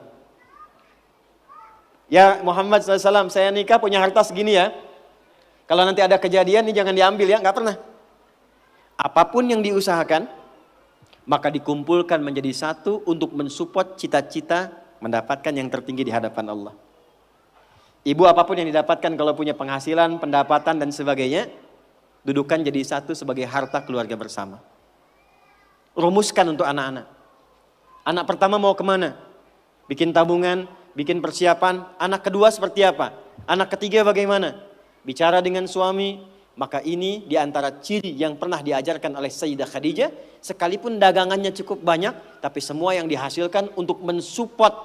Ya Muhammad SAW, saya nikah punya harta segini ya. Kalau nanti ada kejadian ini jangan diambil ya, gak pernah. Apapun yang diusahakan, maka dikumpulkan menjadi satu untuk mensupport cita-cita mendapatkan yang tertinggi di hadapan Allah. Ibu apapun yang didapatkan kalau punya penghasilan, pendapatan dan sebagainya, dudukan jadi satu sebagai harta keluarga bersama. Rumuskan untuk anak-anak. Anak pertama mau kemana? Bikin tabungan, bikin persiapan. Anak kedua seperti apa? Anak ketiga bagaimana? Bicara dengan suami. Maka ini diantara ciri yang pernah diajarkan oleh Sayyidah Khadijah. Sekalipun dagangannya cukup banyak, tapi semua yang dihasilkan untuk mensupport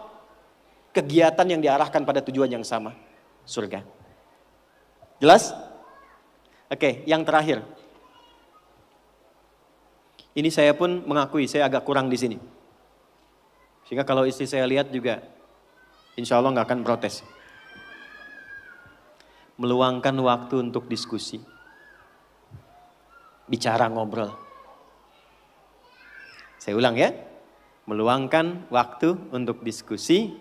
kegiatan yang diarahkan pada tujuan yang sama. Surga. Jelas? Oke, yang terakhir. Ini saya pun mengakui saya agak kurang di sini. Sehingga kalau istri saya lihat juga, insya Allah nggak akan protes. Meluangkan waktu untuk diskusi. Bicara ngobrol. Saya ulang ya. Meluangkan waktu untuk diskusi,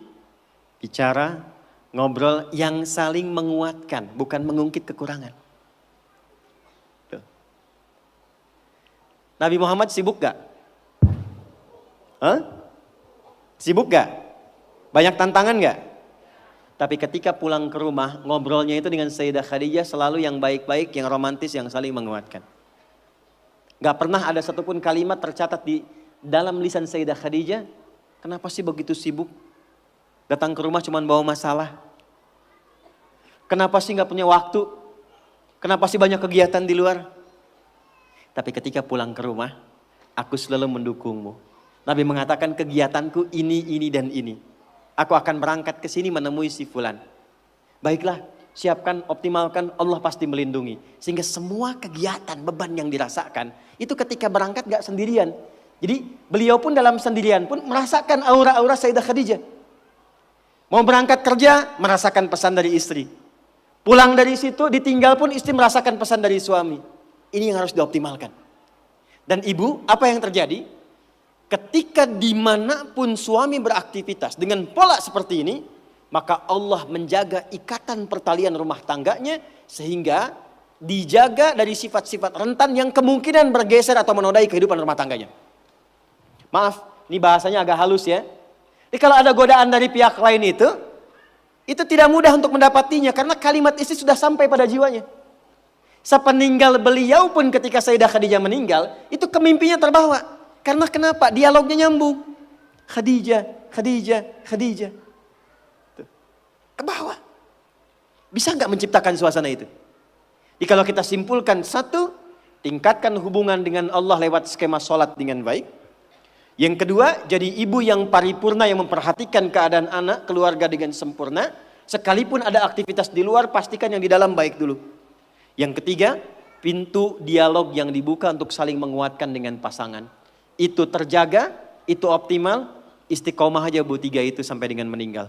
bicara, ngobrol yang saling menguatkan, bukan mengungkit kekurangan. Tuh. Nabi Muhammad sibuk gak? Sibuk gak? Banyak tantangan gak? Tapi ketika pulang ke rumah, ngobrolnya itu dengan Sayyidah Khadijah selalu yang baik-baik, yang romantis, yang saling menguatkan. Gak pernah ada satupun kalimat tercatat di dalam lisan Sayyidah Khadijah. Kenapa sih begitu sibuk? Datang ke rumah cuma bawa masalah. Kenapa sih gak punya waktu? Kenapa sih banyak kegiatan di luar? Tapi ketika pulang ke rumah, aku selalu mendukungmu. Nabi mengatakan kegiatanku ini dan ini. Aku akan berangkat ke sini menemui si fulan. Baiklah. Siapkan, optimalkan, Allah pasti melindungi. Sehingga semua kegiatan, beban yang dirasakan, itu ketika berangkat gak sendirian. Jadi beliau pun dalam sendirian pun merasakan aura-aura Sayyidah Khadijah. Mau berangkat kerja, merasakan pesan dari istri. Pulang dari situ, ditinggal pun istri merasakan pesan dari suami. Ini yang harus dioptimalkan. Dan ibu, apa yang terjadi? Ketika dimanapun suami beraktivitas dengan pola seperti ini, maka Allah menjaga ikatan pertalian rumah tangganya sehingga dijaga dari sifat-sifat rentan yang kemungkinan bergeser atau menodai kehidupan rumah tangganya. Maaf, ini bahasanya agak halus ya. Jadi kalau ada godaan dari pihak lain itu tidak mudah untuk mendapatinya karena kalimat istri sudah sampai pada jiwanya. Sepeninggal beliau pun ketika Sayyidah Khadijah meninggal, itu kemimpinya terbawa. Karena kenapa? Dialognya nyambung. Khadijah, Khadijah, Khadijah. Kebawa. Bisa nggak menciptakan suasana itu? Jadi kalau kita simpulkan satu, tingkatkan hubungan dengan Allah lewat skema sholat dengan baik. Yang kedua, jadi ibu yang paripurna yang memperhatikan keadaan anak, keluarga dengan sempurna. Sekalipun ada aktivitas di luar, pastikan yang di dalam baik dulu. Yang ketiga, pintu dialog yang dibuka untuk saling menguatkan dengan pasangan. Itu terjaga, itu optimal, istiqomah aja Bu 3 itu sampai dengan meninggal.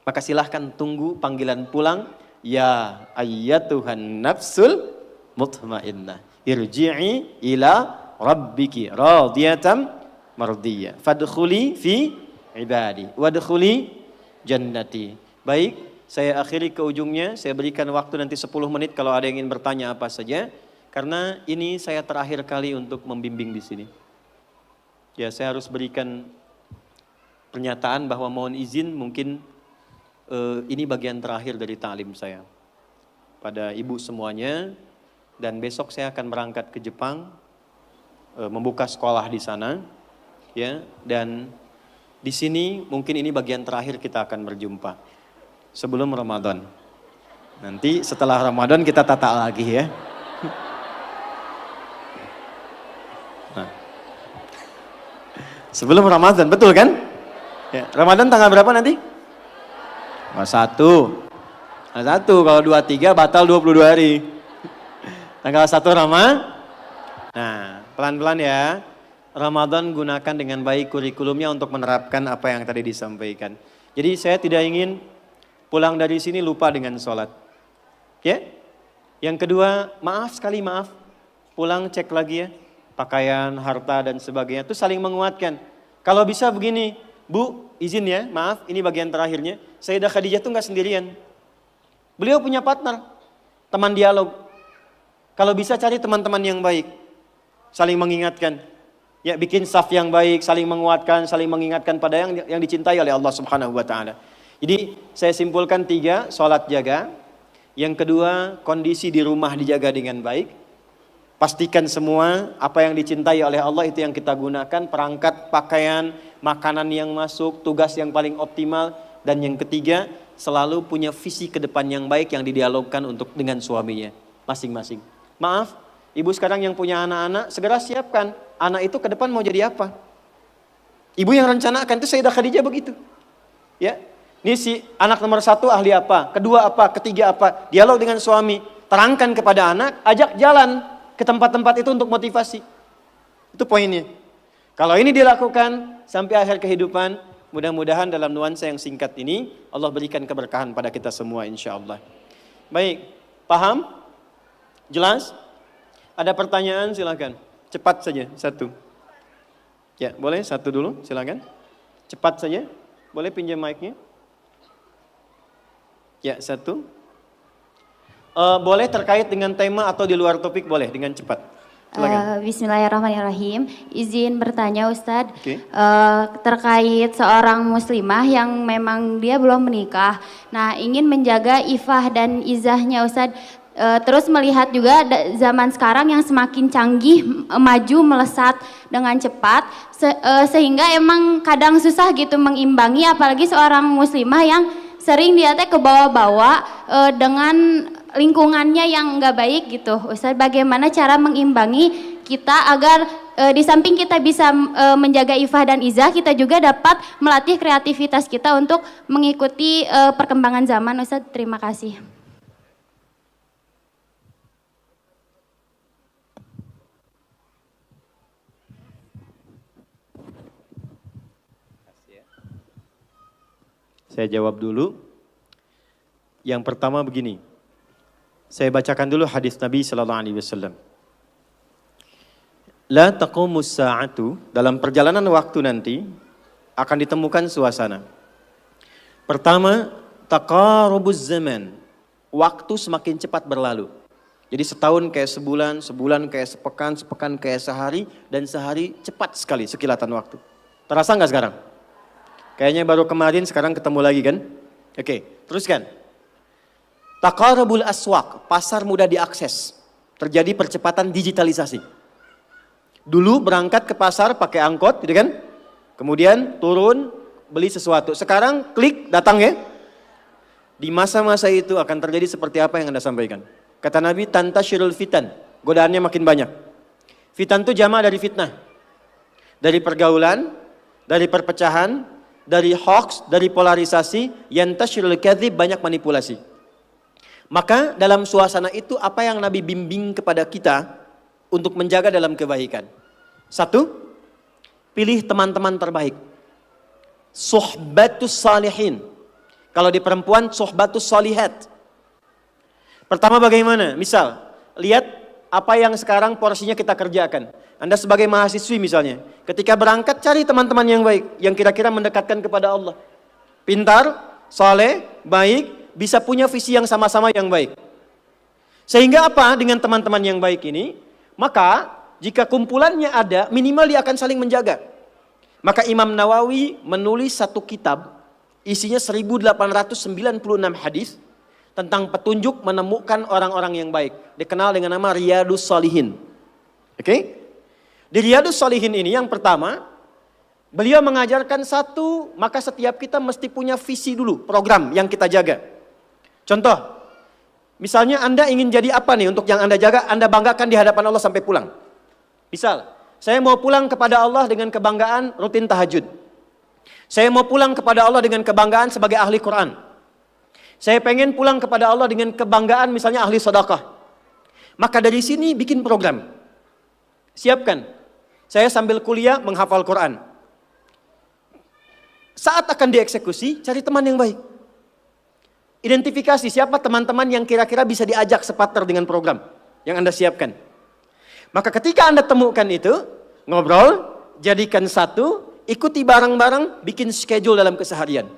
Maka silahkan tunggu panggilan pulang. Ya ayyatuhan nafsul mutmainnah. Irji'i ila rabbiki radiyatan mardiyah. Fadkhuli fi ibadi. Wadkhuli jannati. Baik, saya akhiri ke ujungnya. Saya berikan waktu nanti 10 menit kalau ada yang ingin bertanya apa saja. Karena ini saya terakhir kali untuk membimbing di sini. Ya, saya harus berikan pernyataan bahwa mohon izin mungkin ini bagian terakhir dari ta'lim saya pada ibu semuanya, dan besok saya akan berangkat ke Jepang membuka sekolah di sana, ya, dan di sini mungkin ini bagian terakhir kita akan berjumpa sebelum Ramadan. Nanti setelah Ramadan kita tata lagi ya. Nah. Sebelum Ramadan, betul kan? Ya, Ramadan tanggal berapa nanti? 1. Kalau 23 batal 22 hari. Tanggal 1 Ramadan. Nah, pelan-pelan ya. Ramadan gunakan dengan baik kurikulumnya untuk menerapkan apa yang tadi disampaikan. Jadi saya tidak ingin pulang dari sini lupa dengan sholat. Ya. Yang kedua, maaf. Pulang cek lagi ya. Pakaian, harta dan sebagainya. Itu saling menguatkan. Kalau bisa begini, Bu, izin ya, maaf, ini bagian terakhirnya. Sayyidah Khadijah tuh nggak sendirian. Beliau punya partner, teman dialog. Kalau bisa cari teman-teman yang baik, saling mengingatkan. Ya, bikin saf yang baik, saling menguatkan, saling mengingatkan pada yang dicintai oleh Allah Subhanahu wa taala. Jadi, saya simpulkan 3, sholat jaga. Yang kedua, kondisi di rumah dijaga dengan baik. Pastikan semua apa yang dicintai oleh Allah itu yang kita gunakan, perangkat, pakaian, makanan yang masuk, tugas yang paling optimal. Dan yang ketiga, selalu punya visi ke depan yang baik yang didialogkan untuk dengan suaminya masing-masing. Maaf, ibu sekarang yang punya anak-anak, segera siapkan anak itu ke depan mau jadi apa. Ibu yang rencanakan itu Sayyidah Khadijah begitu. Ya, ini si anak nomor 1 ahli apa, kedua apa, ketiga apa, dialog dengan suami, terangkan kepada anak, ajak jalan ke tempat-tempat itu untuk motivasi. Itu poinnya. Kalau ini dilakukan sampai akhir kehidupan, mudah-mudahan dalam nuansa yang singkat ini Allah berikan keberkahan pada kita semua insyaallah. Baik, paham? Jelas? Ada pertanyaan silakan. Cepat saja, 1. Ya, boleh 1 dulu, silakan. Cepat saja. Boleh pinjam mic-nya? Ya, 1. Boleh terkait dengan tema atau di luar topik, boleh dengan cepat. Bismillahirrahmanirrahim. Izin bertanya Ustadz, Okay. Terkait seorang muslimah yang memang dia belum menikah, nah ingin menjaga ifah dan izahnya Ustadz, terus melihat juga zaman sekarang yang semakin canggih, maju melesat dengan cepat, sehingga emang kadang susah gitu mengimbangi, apalagi seorang muslimah yang sering dia teh ke bawah-bawah dengan lingkungannya yang nggak baik gitu. Ustaz, bagaimana cara mengimbangi kita agar di samping kita bisa menjaga ifah dan izah, kita juga dapat melatih kreativitas kita untuk mengikuti perkembangan zaman. Ustaz, terima kasih. Saya jawab dulu. Yang pertama begini. Saya bacakan dulu hadis Nabi sallallahu alaihi wasallam. La taqumus sa'atu, dalam perjalanan waktu nanti akan ditemukan suasana. Pertama, taqarubuz zaman. Waktu semakin cepat berlalu. Jadi setahun kayak sebulan, sebulan kayak sepekan, sepekan kayak sehari, dan sehari cepat sekali sekilatan waktu. Terasa nggak sekarang? Kayaknya baru kemarin, sekarang ketemu lagi kan? Oke, teruskan. Taqarubul aswaq, pasar mudah diakses. Terjadi percepatan digitalisasi. Dulu berangkat ke pasar pakai angkot, gitu kan? Kemudian turun, beli sesuatu. Sekarang klik, datang ya. Di masa-masa itu akan terjadi seperti apa yang Anda sampaikan. Kata Nabi, tantashirul fitan, godaannya makin banyak. Fitan itu jama' dari fitnah. Dari pergaulan, dari perpecahan, dari hoax, dari polarisasi, yantashirul kadzib, banyak manipulasi. Maka dalam suasana itu apa yang Nabi bimbing kepada kita untuk menjaga dalam kebaikan? 1, pilih teman-teman terbaik. Suhbatus salihin. Kalau di perempuan, suhbatus salihat. Pertama bagaimana? Misal, lihat apa yang sekarang porsinya kita kerjakan. Anda sebagai mahasiswi misalnya, ketika berangkat cari teman-teman yang baik, yang kira-kira mendekatkan kepada Allah. Pintar, saleh, baik, bisa punya visi yang sama-sama yang baik. Sehingga apa dengan teman-teman yang baik ini? Maka jika kumpulannya ada, minimal dia akan saling menjaga. Maka Imam Nawawi menulis satu kitab, isinya 1896 hadis tentang petunjuk menemukan orang-orang yang baik. Dikenal dengan nama Riyadus Shalihin. Oke? Di Riyadus Shalihin ini yang pertama, beliau mengajarkan satu, maka setiap kita mesti punya visi dulu, program yang kita jaga. Contoh, misalnya Anda ingin jadi apa nih untuk yang Anda jaga, Anda banggakan di hadapan Allah sampai pulang. Misal, saya mau pulang kepada Allah dengan kebanggaan rutin tahajud. Saya mau pulang kepada Allah dengan kebanggaan sebagai ahli Quran. Saya pengen pulang kepada Allah dengan kebanggaan misalnya ahli sedekah. Maka dari sini bikin program. Siapkan. Saya sambil kuliah menghafal Quran. Saat akan dieksekusi, cari teman yang baik. Identifikasi siapa teman-teman yang kira-kira bisa diajak separtner dengan program yang Anda siapkan. Maka ketika Anda temukan itu, ngobrol, jadikan satu, ikuti bareng-bareng, bikin schedule dalam keseharian.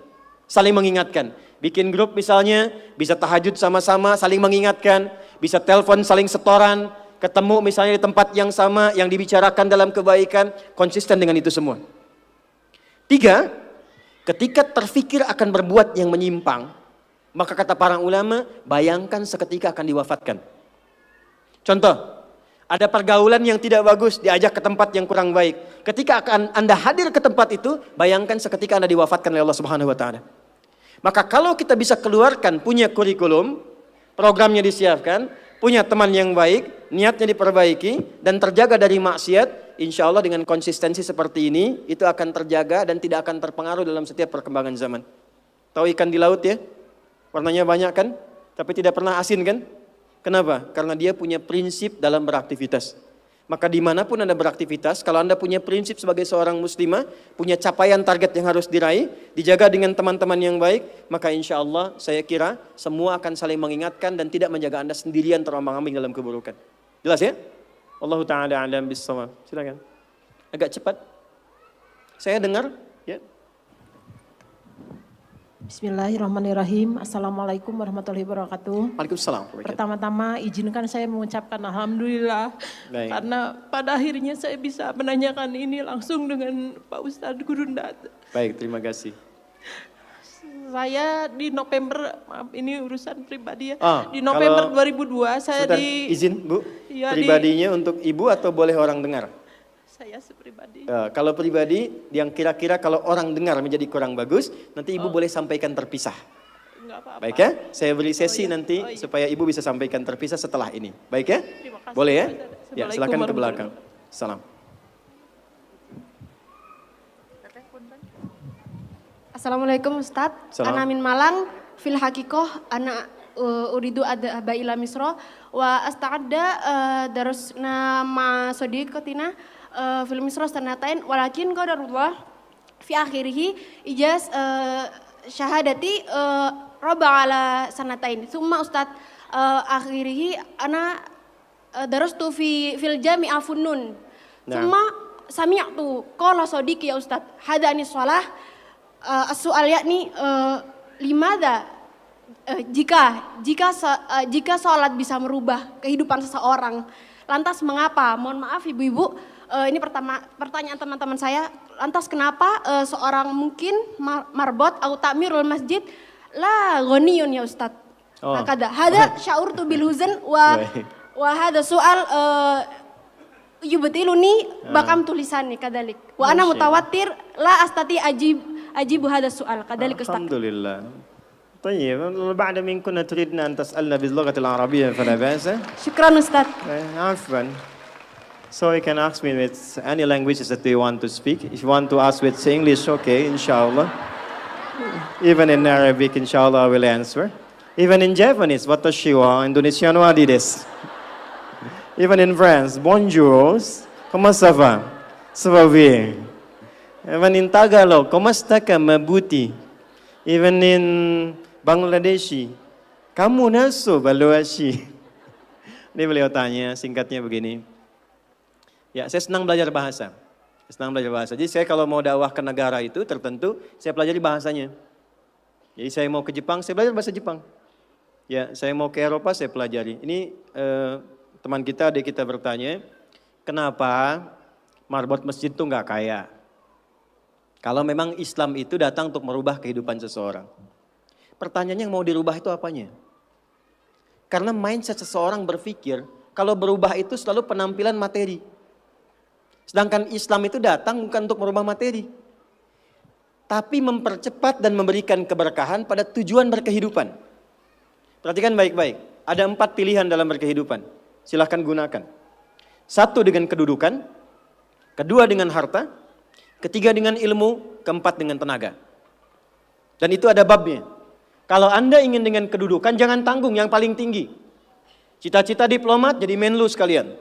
Saling mengingatkan. Bikin grup misalnya, bisa tahajud sama-sama, saling mengingatkan. Bisa telepon, saling setoran. Ketemu misalnya di tempat yang sama, yang dibicarakan dalam kebaikan. Konsisten dengan itu semua. 3, ketika terfikir akan berbuat yang menyimpang, maka kata para ulama, bayangkan seketika akan diwafatkan. Contoh, ada pergaulan yang tidak bagus, diajak ke tempat yang kurang baik. Ketika akan Anda hadir ke tempat itu, bayangkan seketika Anda diwafatkan oleh Allah Subhanahu wa taala. Maka kalau kita bisa keluarkan, punya kurikulum, programnya disiapkan, punya teman yang baik, niatnya diperbaiki, dan terjaga dari maksiat, insya Allah dengan konsistensi seperti ini, itu akan terjaga dan tidak akan terpengaruh dalam setiap perkembangan zaman. Tahu ikan di laut ya? Warnanya banyak kan? Tapi tidak pernah asin kan? Kenapa? Karena dia punya prinsip dalam beraktivitas. Maka dimanapun Anda beraktivitas, kalau Anda punya prinsip sebagai seorang muslimah, punya capaian target yang harus diraih, dijaga dengan teman-teman yang baik, maka insya Allah saya kira semua akan saling mengingatkan dan tidak menjaga Anda sendirian terombang-ambing dalam keburukan. Jelas ya? Allahu ta'ala a'lam bis-shawab. Silakan. Agak cepat. Saya dengar. Ya. Bismillahirrahmanirrahim. Assalamualaikum warahmatullahi wabarakatuh. Waalaikumsalam. Pertama-tama izinkan saya mengucapkan alhamdulillah. Baik. Karena pada akhirnya saya bisa menanyakan ini langsung dengan Pak Ustadz Gurundat. Baik, terima kasih. Saya di November, maaf ini urusan pribadi ya. Di November 2002 saya izin Bu, ya, pribadinya untuk Ibu atau boleh orang dengar? Saya sepribadi. Kalau pribadi, yang kira-kira kalau orang dengar menjadi kurang bagus, nanti Ibu boleh sampaikan terpisah. Enggak apa-apa. Baik ya, saya beri sesi nanti supaya Ibu bisa sampaikan terpisah setelah ini. Baik ya? Terima kasih. Boleh ya? Ya, Assalamualaikum silakan ke belakang. Salam. Assalamualaikum Ustadz. Salam. Ana min Malang, fil hakikoh ana uridu adhaba ila Misra wa asta'adda darusna ma sadiqatina fil Misra sanatain walakin qadarullah fi akhirih ijaz syahadati roba ala sanatain. Summa Ustadz akhirih ana darastu fil jami'a funnun. Summa sami'tu qala sadiqi ya Ustadz hadani shalah as-su'al yakni limada jika sholat bisa merubah kehidupan seseorang, lantas mengapa? Mohon maaf ibu-ibu, ini pertanyaan teman-teman saya. Lantas kenapa seorang mungkin marbot atau takmirul masjid la ghaniyun ya Ustadz? Maka hada sya'urtu bil huzn wa hada soal yubtiluni bakam tulisannya kadalik. Wa ana mutawatir la astati ajibu hada soal kadalik Ustadz. Alhamdulillah. طيب بعد من كنا تريدنا أن تسألنا باللغة العربية فلا بأس. Syukran Ustaz. عفوا. So you can ask me with any languages that you want to speak. If you want to ask with English, okay, inshallah. Even in Arabic, inshallah, I will answer. Even in Japanese, watashi wa Indonesiano ari desu. Even in France, bonjour, comment ça va? Ça va bien. Even in Tagalog, kumusta ka mabuti? Even in Bangladeshi, kamu naso baluashi. Ini beliau tanya, singkatnya begini. Ya, saya senang belajar bahasa. Jadi saya kalau mau dakwah ke negara itu tertentu, saya pelajari bahasanya. Jadi saya mau ke Jepang, saya belajar bahasa Jepang. Ya, saya mau ke Eropa, saya pelajari. Ini teman kita, adik kita bertanya, kenapa marbot masjid itu nggak kaya? Kalau memang Islam itu datang untuk merubah kehidupan seseorang. Pertanyaannya yang mau dirubah itu apanya? Karena mindset seseorang berpikir, kalau berubah itu selalu penampilan materi. Sedangkan Islam itu datang bukan untuk merubah materi. Tapi mempercepat dan memberikan keberkahan pada tujuan berkehidupan. Perhatikan baik-baik, ada 4 pilihan dalam berkehidupan. Silahkan gunakan. 1 dengan kedudukan, 2 dengan harta, 3 dengan ilmu, 4 dengan tenaga. Dan itu ada babnya. Kalau Anda ingin dengan kedudukan, jangan tanggung yang paling tinggi. Cita-cita diplomat jadi menlu sekalian.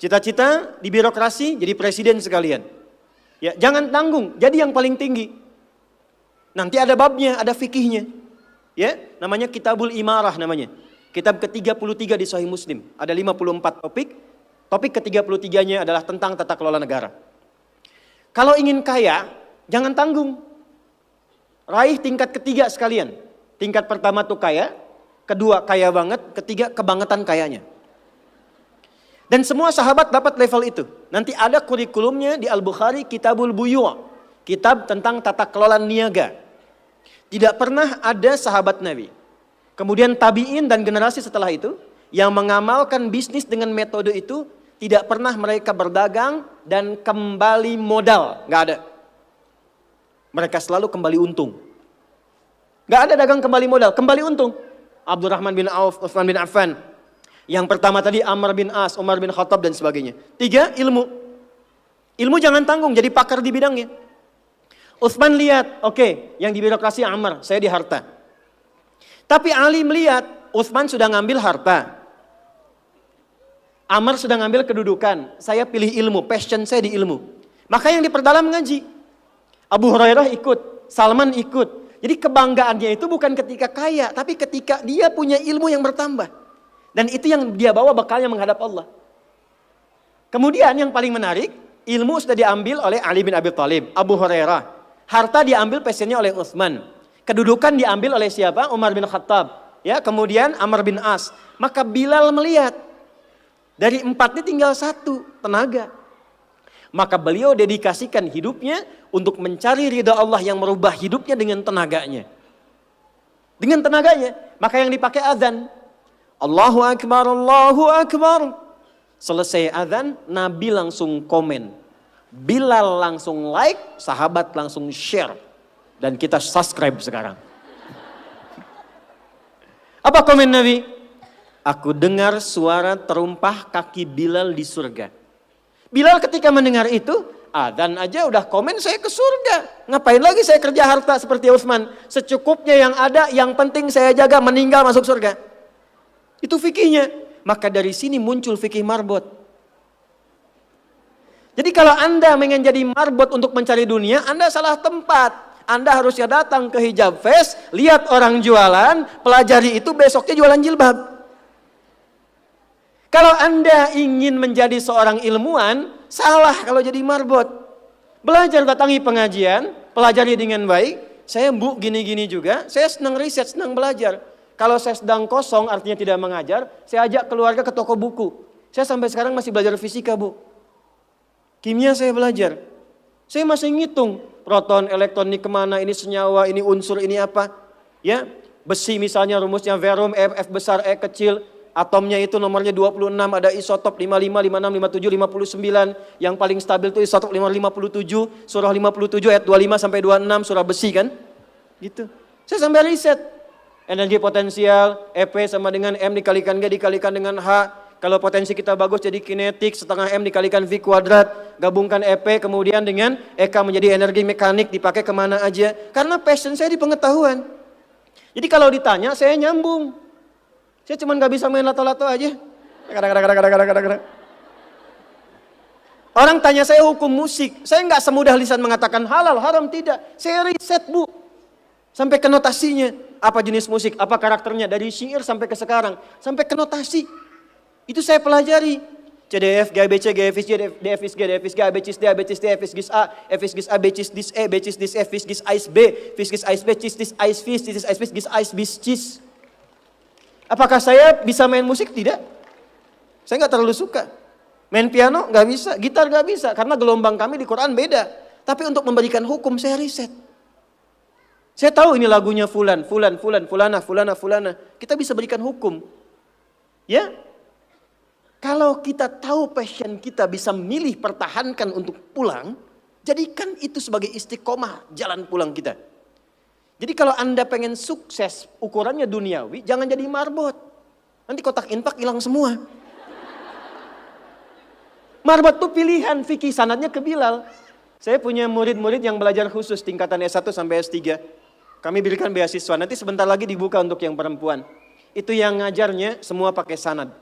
Cita-cita di birokrasi jadi presiden sekalian. Ya, jangan tanggung, jadi yang paling tinggi. Nanti ada babnya, ada fikihnya. Ya, namanya Kitabul Imarah namanya. Kitab ke-33 di Sahih Muslim. Ada 54 topik. Topik ke-33-nya adalah tentang tata kelola negara. Kalau ingin kaya, jangan tanggung. Raih tingkat ketiga sekalian. Tingkat pertama tuh kaya, kedua kaya banget, ketiga kebangetan kayanya. Dan semua sahabat dapat level itu. Nanti ada kurikulumnya di Al-Bukhari, Kitabul Buyu', kitab tentang tata kelola niaga. Tidak pernah ada sahabat Nabi, kemudian tabi'in dan generasi setelah itu, yang mengamalkan bisnis dengan metode itu, tidak pernah mereka berdagang dan kembali modal. Nggak ada. Mereka selalu kembali untung. Nggak ada dagang kembali modal, kembali untung. Abdurrahman bin Auf, Utsman bin Affan. Yang pertama tadi Amr bin As, Umar bin Khattab dan sebagainya. 3, ilmu. Ilmu jangan tanggung, jadi pakar di bidangnya. Utsman lihat, oke, yang di birokrasi Amr, saya di harta. Tapi Ali melihat, Utsman sudah ngambil harta. Amr sudah ngambil kedudukan, saya pilih ilmu, passion saya di ilmu. Maka yang diperdalam ngaji. Abu Hurairah ikut, Salman ikut. Jadi kebanggaannya itu bukan ketika kaya, tapi ketika dia punya ilmu yang bertambah. Dan itu yang dia bawa bekalnya menghadap Allah. Kemudian yang paling menarik, ilmu sudah diambil oleh Ali bin Abi Thalib, Abu Hurairah. Harta diambil passionnya oleh Utsman. Kedudukan diambil oleh siapa? Umar bin Khattab. Ya, kemudian Amr bin As. Maka Bilal melihat, dari 4 ini tinggal 1, tenaga. Maka beliau dedikasikan hidupnya untuk mencari ridha Allah yang merubah hidupnya dengan tenaganya. Dengan tenaganya, maka yang dipakai azan. Allahu Akbar, Allahu Akbar. Selesai azan, Nabi langsung komen. Bilal langsung like, sahabat langsung share. Dan kita subscribe sekarang. Apa komen Nabi? Aku dengar suara terumpah kaki Bilal di surga. Bilal ketika mendengar itu, adzan aja udah komen saya ke surga. Ngapain lagi saya kerja harta seperti Utsman? Secukupnya yang ada, yang penting saya jaga, meninggal masuk surga. Itu fikihnya. Maka dari sini muncul fikih marbot. Jadi kalau Anda ingin jadi marbot untuk mencari dunia, Anda salah tempat. Anda harusnya datang ke Hijab Fest, lihat orang jualan, pelajari itu, besoknya jualan jilbab. Kalau Anda ingin menjadi seorang ilmuwan, salah kalau jadi marbot. Belajar, datangi pengajian, pelajari dengan baik. Saya Bu gini-gini juga, saya senang riset, senang belajar. Kalau saya sedang kosong artinya tidak mengajar, saya ajak keluarga ke toko buku. Saya sampai sekarang masih belajar fisika Bu. Kimia saya belajar. Saya masih ngitung proton, elektron ini kemana, ini senyawa, ini unsur, ini apa. Ya, besi misalnya rumusnya verum, F besar, E kecil. Atomnya itu nomornya 26, ada isotop 55, 56, 57, 59. Yang paling stabil itu isotop 57, surah 57 ayat 25 sampai 26, surah besi kan. Gitu. Saya sampai riset. Energi potensial, EP sama dengan M dikalikan G dikalikan dengan H. Kalau potensi kita bagus jadi kinetik, setengah M dikalikan V kuadrat. Gabungkan EP kemudian dengan EK menjadi energi mekanik, dipakai kemana aja. Karena passion saya di pengetahuan. Jadi kalau ditanya saya nyambung. Saya cuma gak bisa main lato-lato aja. Orang tanya saya hukum musik, saya nggak semudah lisan mengatakan halal, haram, tidak. Saya riset, Bu. Sampai ke notasinya, apa jenis musik, apa karakternya, dari syair sampai ke sekarang, sampai ke notasi. Itu saya pelajari. CDF, GABC, GFIS, DFIS, GDFIS, GABCIS, DABCIS, DFIS, GIS A, FIS, GIS A, BCIS, DIS E, BCIS, DIS F, FIS, GIS AIS B, FIS, GIS AIS B, CIS, DIS AIS FIS, DIS AIS FIS, GIS AIS BIS, CIS. Apakah saya bisa main musik? Tidak. Saya nggak terlalu suka. Main piano nggak bisa, gitar nggak bisa, karena gelombang kami di Quran beda. Tapi untuk memberikan hukum saya riset. Saya tahu ini lagunya fulan, fulana. Kita bisa berikan hukum. Ya? Kalau kita tahu passion kita bisa milih pertahankan untuk pulang, jadikan itu sebagai istiqomah jalan pulang kita. Jadi kalau Anda pengen sukses ukurannya duniawi, jangan jadi marbot. Nanti kotak infak hilang semua. Marbot itu pilihan, fikih sanadnya ke Bilal. Saya punya murid-murid yang belajar khusus tingkatan S1 sampai S3. Kami berikan beasiswa, nanti sebentar lagi dibuka untuk yang perempuan. Itu yang ngajarnya semua pakai sanad.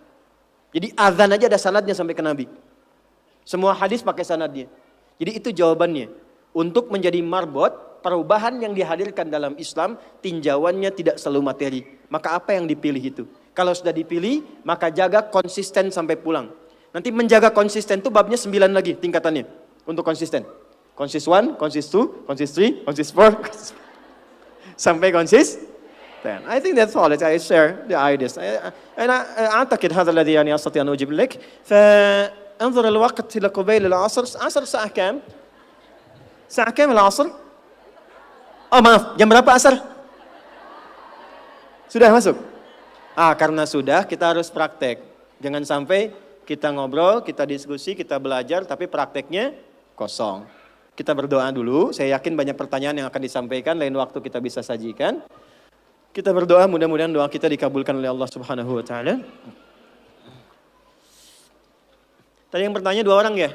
Jadi azan aja ada sanadnya sampai ke Nabi. Semua hadis pakai sanadnya. Jadi itu jawabannya. Untuk menjadi marbot, perubahan yang dihadirkan dalam Islam, tinjauannya tidak selalu materi. Maka apa yang dipilih itu? Kalau sudah dipilih, maka jaga konsisten sampai pulang. Nanti menjaga konsisten itu babnya 9 lagi tingkatannya. Untuk konsisten. Konsis 1, konsis 2, konsis 3, konsis 4. Sampai konsis 10. I think that's all that I share the ideas. أنا أعتقد هذا الذي يعني أستطيع أن أجيب لك. فانظر الوقت إلى قبيل العصر. عصر الساعة كام؟ الساعة كام العصر؟ Oh maaf, jam berapa asar? Sudah masuk? Karena sudah, kita harus praktek. Jangan sampai kita ngobrol, kita diskusi, kita belajar, tapi prakteknya kosong. Kita berdoa dulu, saya yakin banyak pertanyaan yang akan disampaikan, lain waktu kita bisa sajikan. Kita berdoa, mudah-mudahan doa kita dikabulkan oleh Allah Subhanahu wa Ta'ala. Tadi yang bertanya 2 orang ya?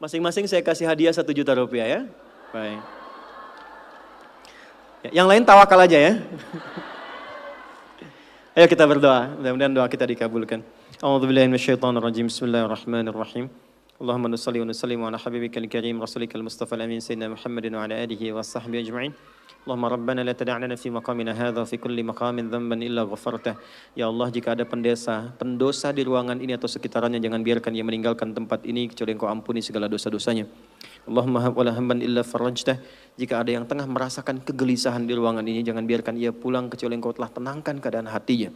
Masing-masing saya kasih hadiah 1 juta rupiah ya. Baik. Yang lain tawakal aja ya. Ayo kita berdoa, mudah-mudahan doa kita dikabulkan. A'udzubillahi minasyaitonirrajim. Bismillahirrahmanirrahim. Allahumma nusalli wa nusallim ala habibikal karim rasulikal mustafa al-amin sayyidina Muhammadin wa ala alihi wa sahbihi ajma'in. Allahumma rabbana la tada'na fi maqamina hadha fi kulli maqamin dhanban illa ghafartah. Ya Allah, jika ada pendosa di ruangan ini atau sekitarnya, jangan biarkan ia meninggalkan tempat ini kecuali Engkau ampuni segala dosa-dosanya. Allahumma hab wala hamban illa farajtah. Jika ada yang tengah merasakan kegelisahan di ruangan ini, jangan biarkan ia pulang kecuali Engkau telah tenangkan keadaan hatinya.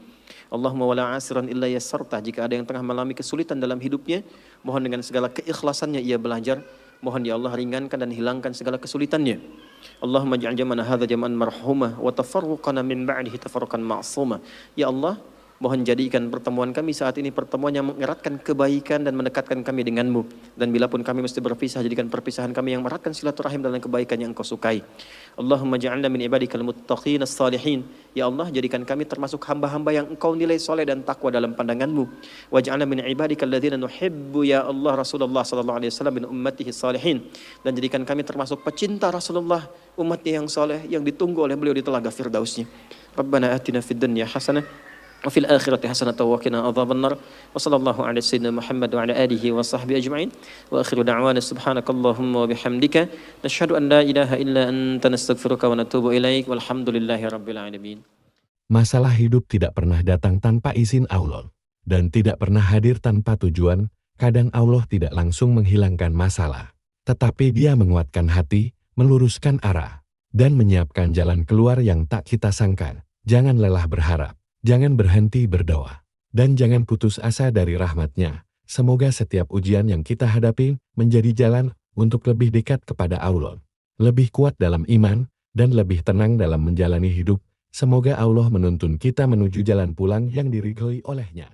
Allahumma wala asiran illa yassartah. Jika ada yang tengah mengalami kesulitan dalam hidupnya, mohon dengan segala keikhlasannya ia belajar. Mohon ya Allah ringankan dan hilangkan segala kesulitannya. Allahumma ja'al jam'ana hadza jam'an marhumah wa tafarruqana min ba'dihi tafarruqan ma'sumah. Ya Allah, mohon jadikan pertemuan kami saat ini pertemuan yang mengeratkan kebaikan dan mendekatkan kami denganmu. Dan bila pun kami mesti berpisah, jadikan perpisahan kami yang meratkan silaturahim dalam kebaikan yang Engkau sukai. Allahumma ja'alna min ibadikal muttaqin as-salihin. Ya Allah, jadikan kami termasuk hamba-hamba yang Engkau nilai soleh dan takwa dalam pandanganmu. Waj'alna min ibadikal ladzina nuhibbu ya Allah Rasulullah sallallahu alaihi wasallam min ummatihi salihin. Dan jadikan kami termasuk pecinta Rasulullah, umatnya yang soleh yang ditunggu oleh beliau di telaga firdausnya. Rabbana atina fid dunya hasanah وفي الآخرة حسنة وقنا عذاب النار وصلى الله على سيدنا محمد وعلى آله وصحبه أجمعين وآخر دعوانا سبحانك اللهم وبحمدك نشهد أن لا إله إلا أنت نستغفرك ونتوب إليك والحمد لله رب العالمين. Masalah hidup tidak pernah datang tanpa izin Allah dan tidak pernah hadir tanpa tujuan. Kadang Allah tidak langsung menghilangkan masalah, tetapi Dia menguatkan hati, meluruskan arah, dan menyiapkan jalan keluar yang tak kita sangka. Jangan lelah berharap. Jangan berhenti berdoa, dan jangan putus asa dari rahmat-Nya. Semoga setiap ujian yang kita hadapi menjadi jalan untuk lebih dekat kepada Allah, lebih kuat dalam iman, dan lebih tenang dalam menjalani hidup. Semoga Allah menuntun kita menuju jalan pulang yang diridhoi oleh-Nya.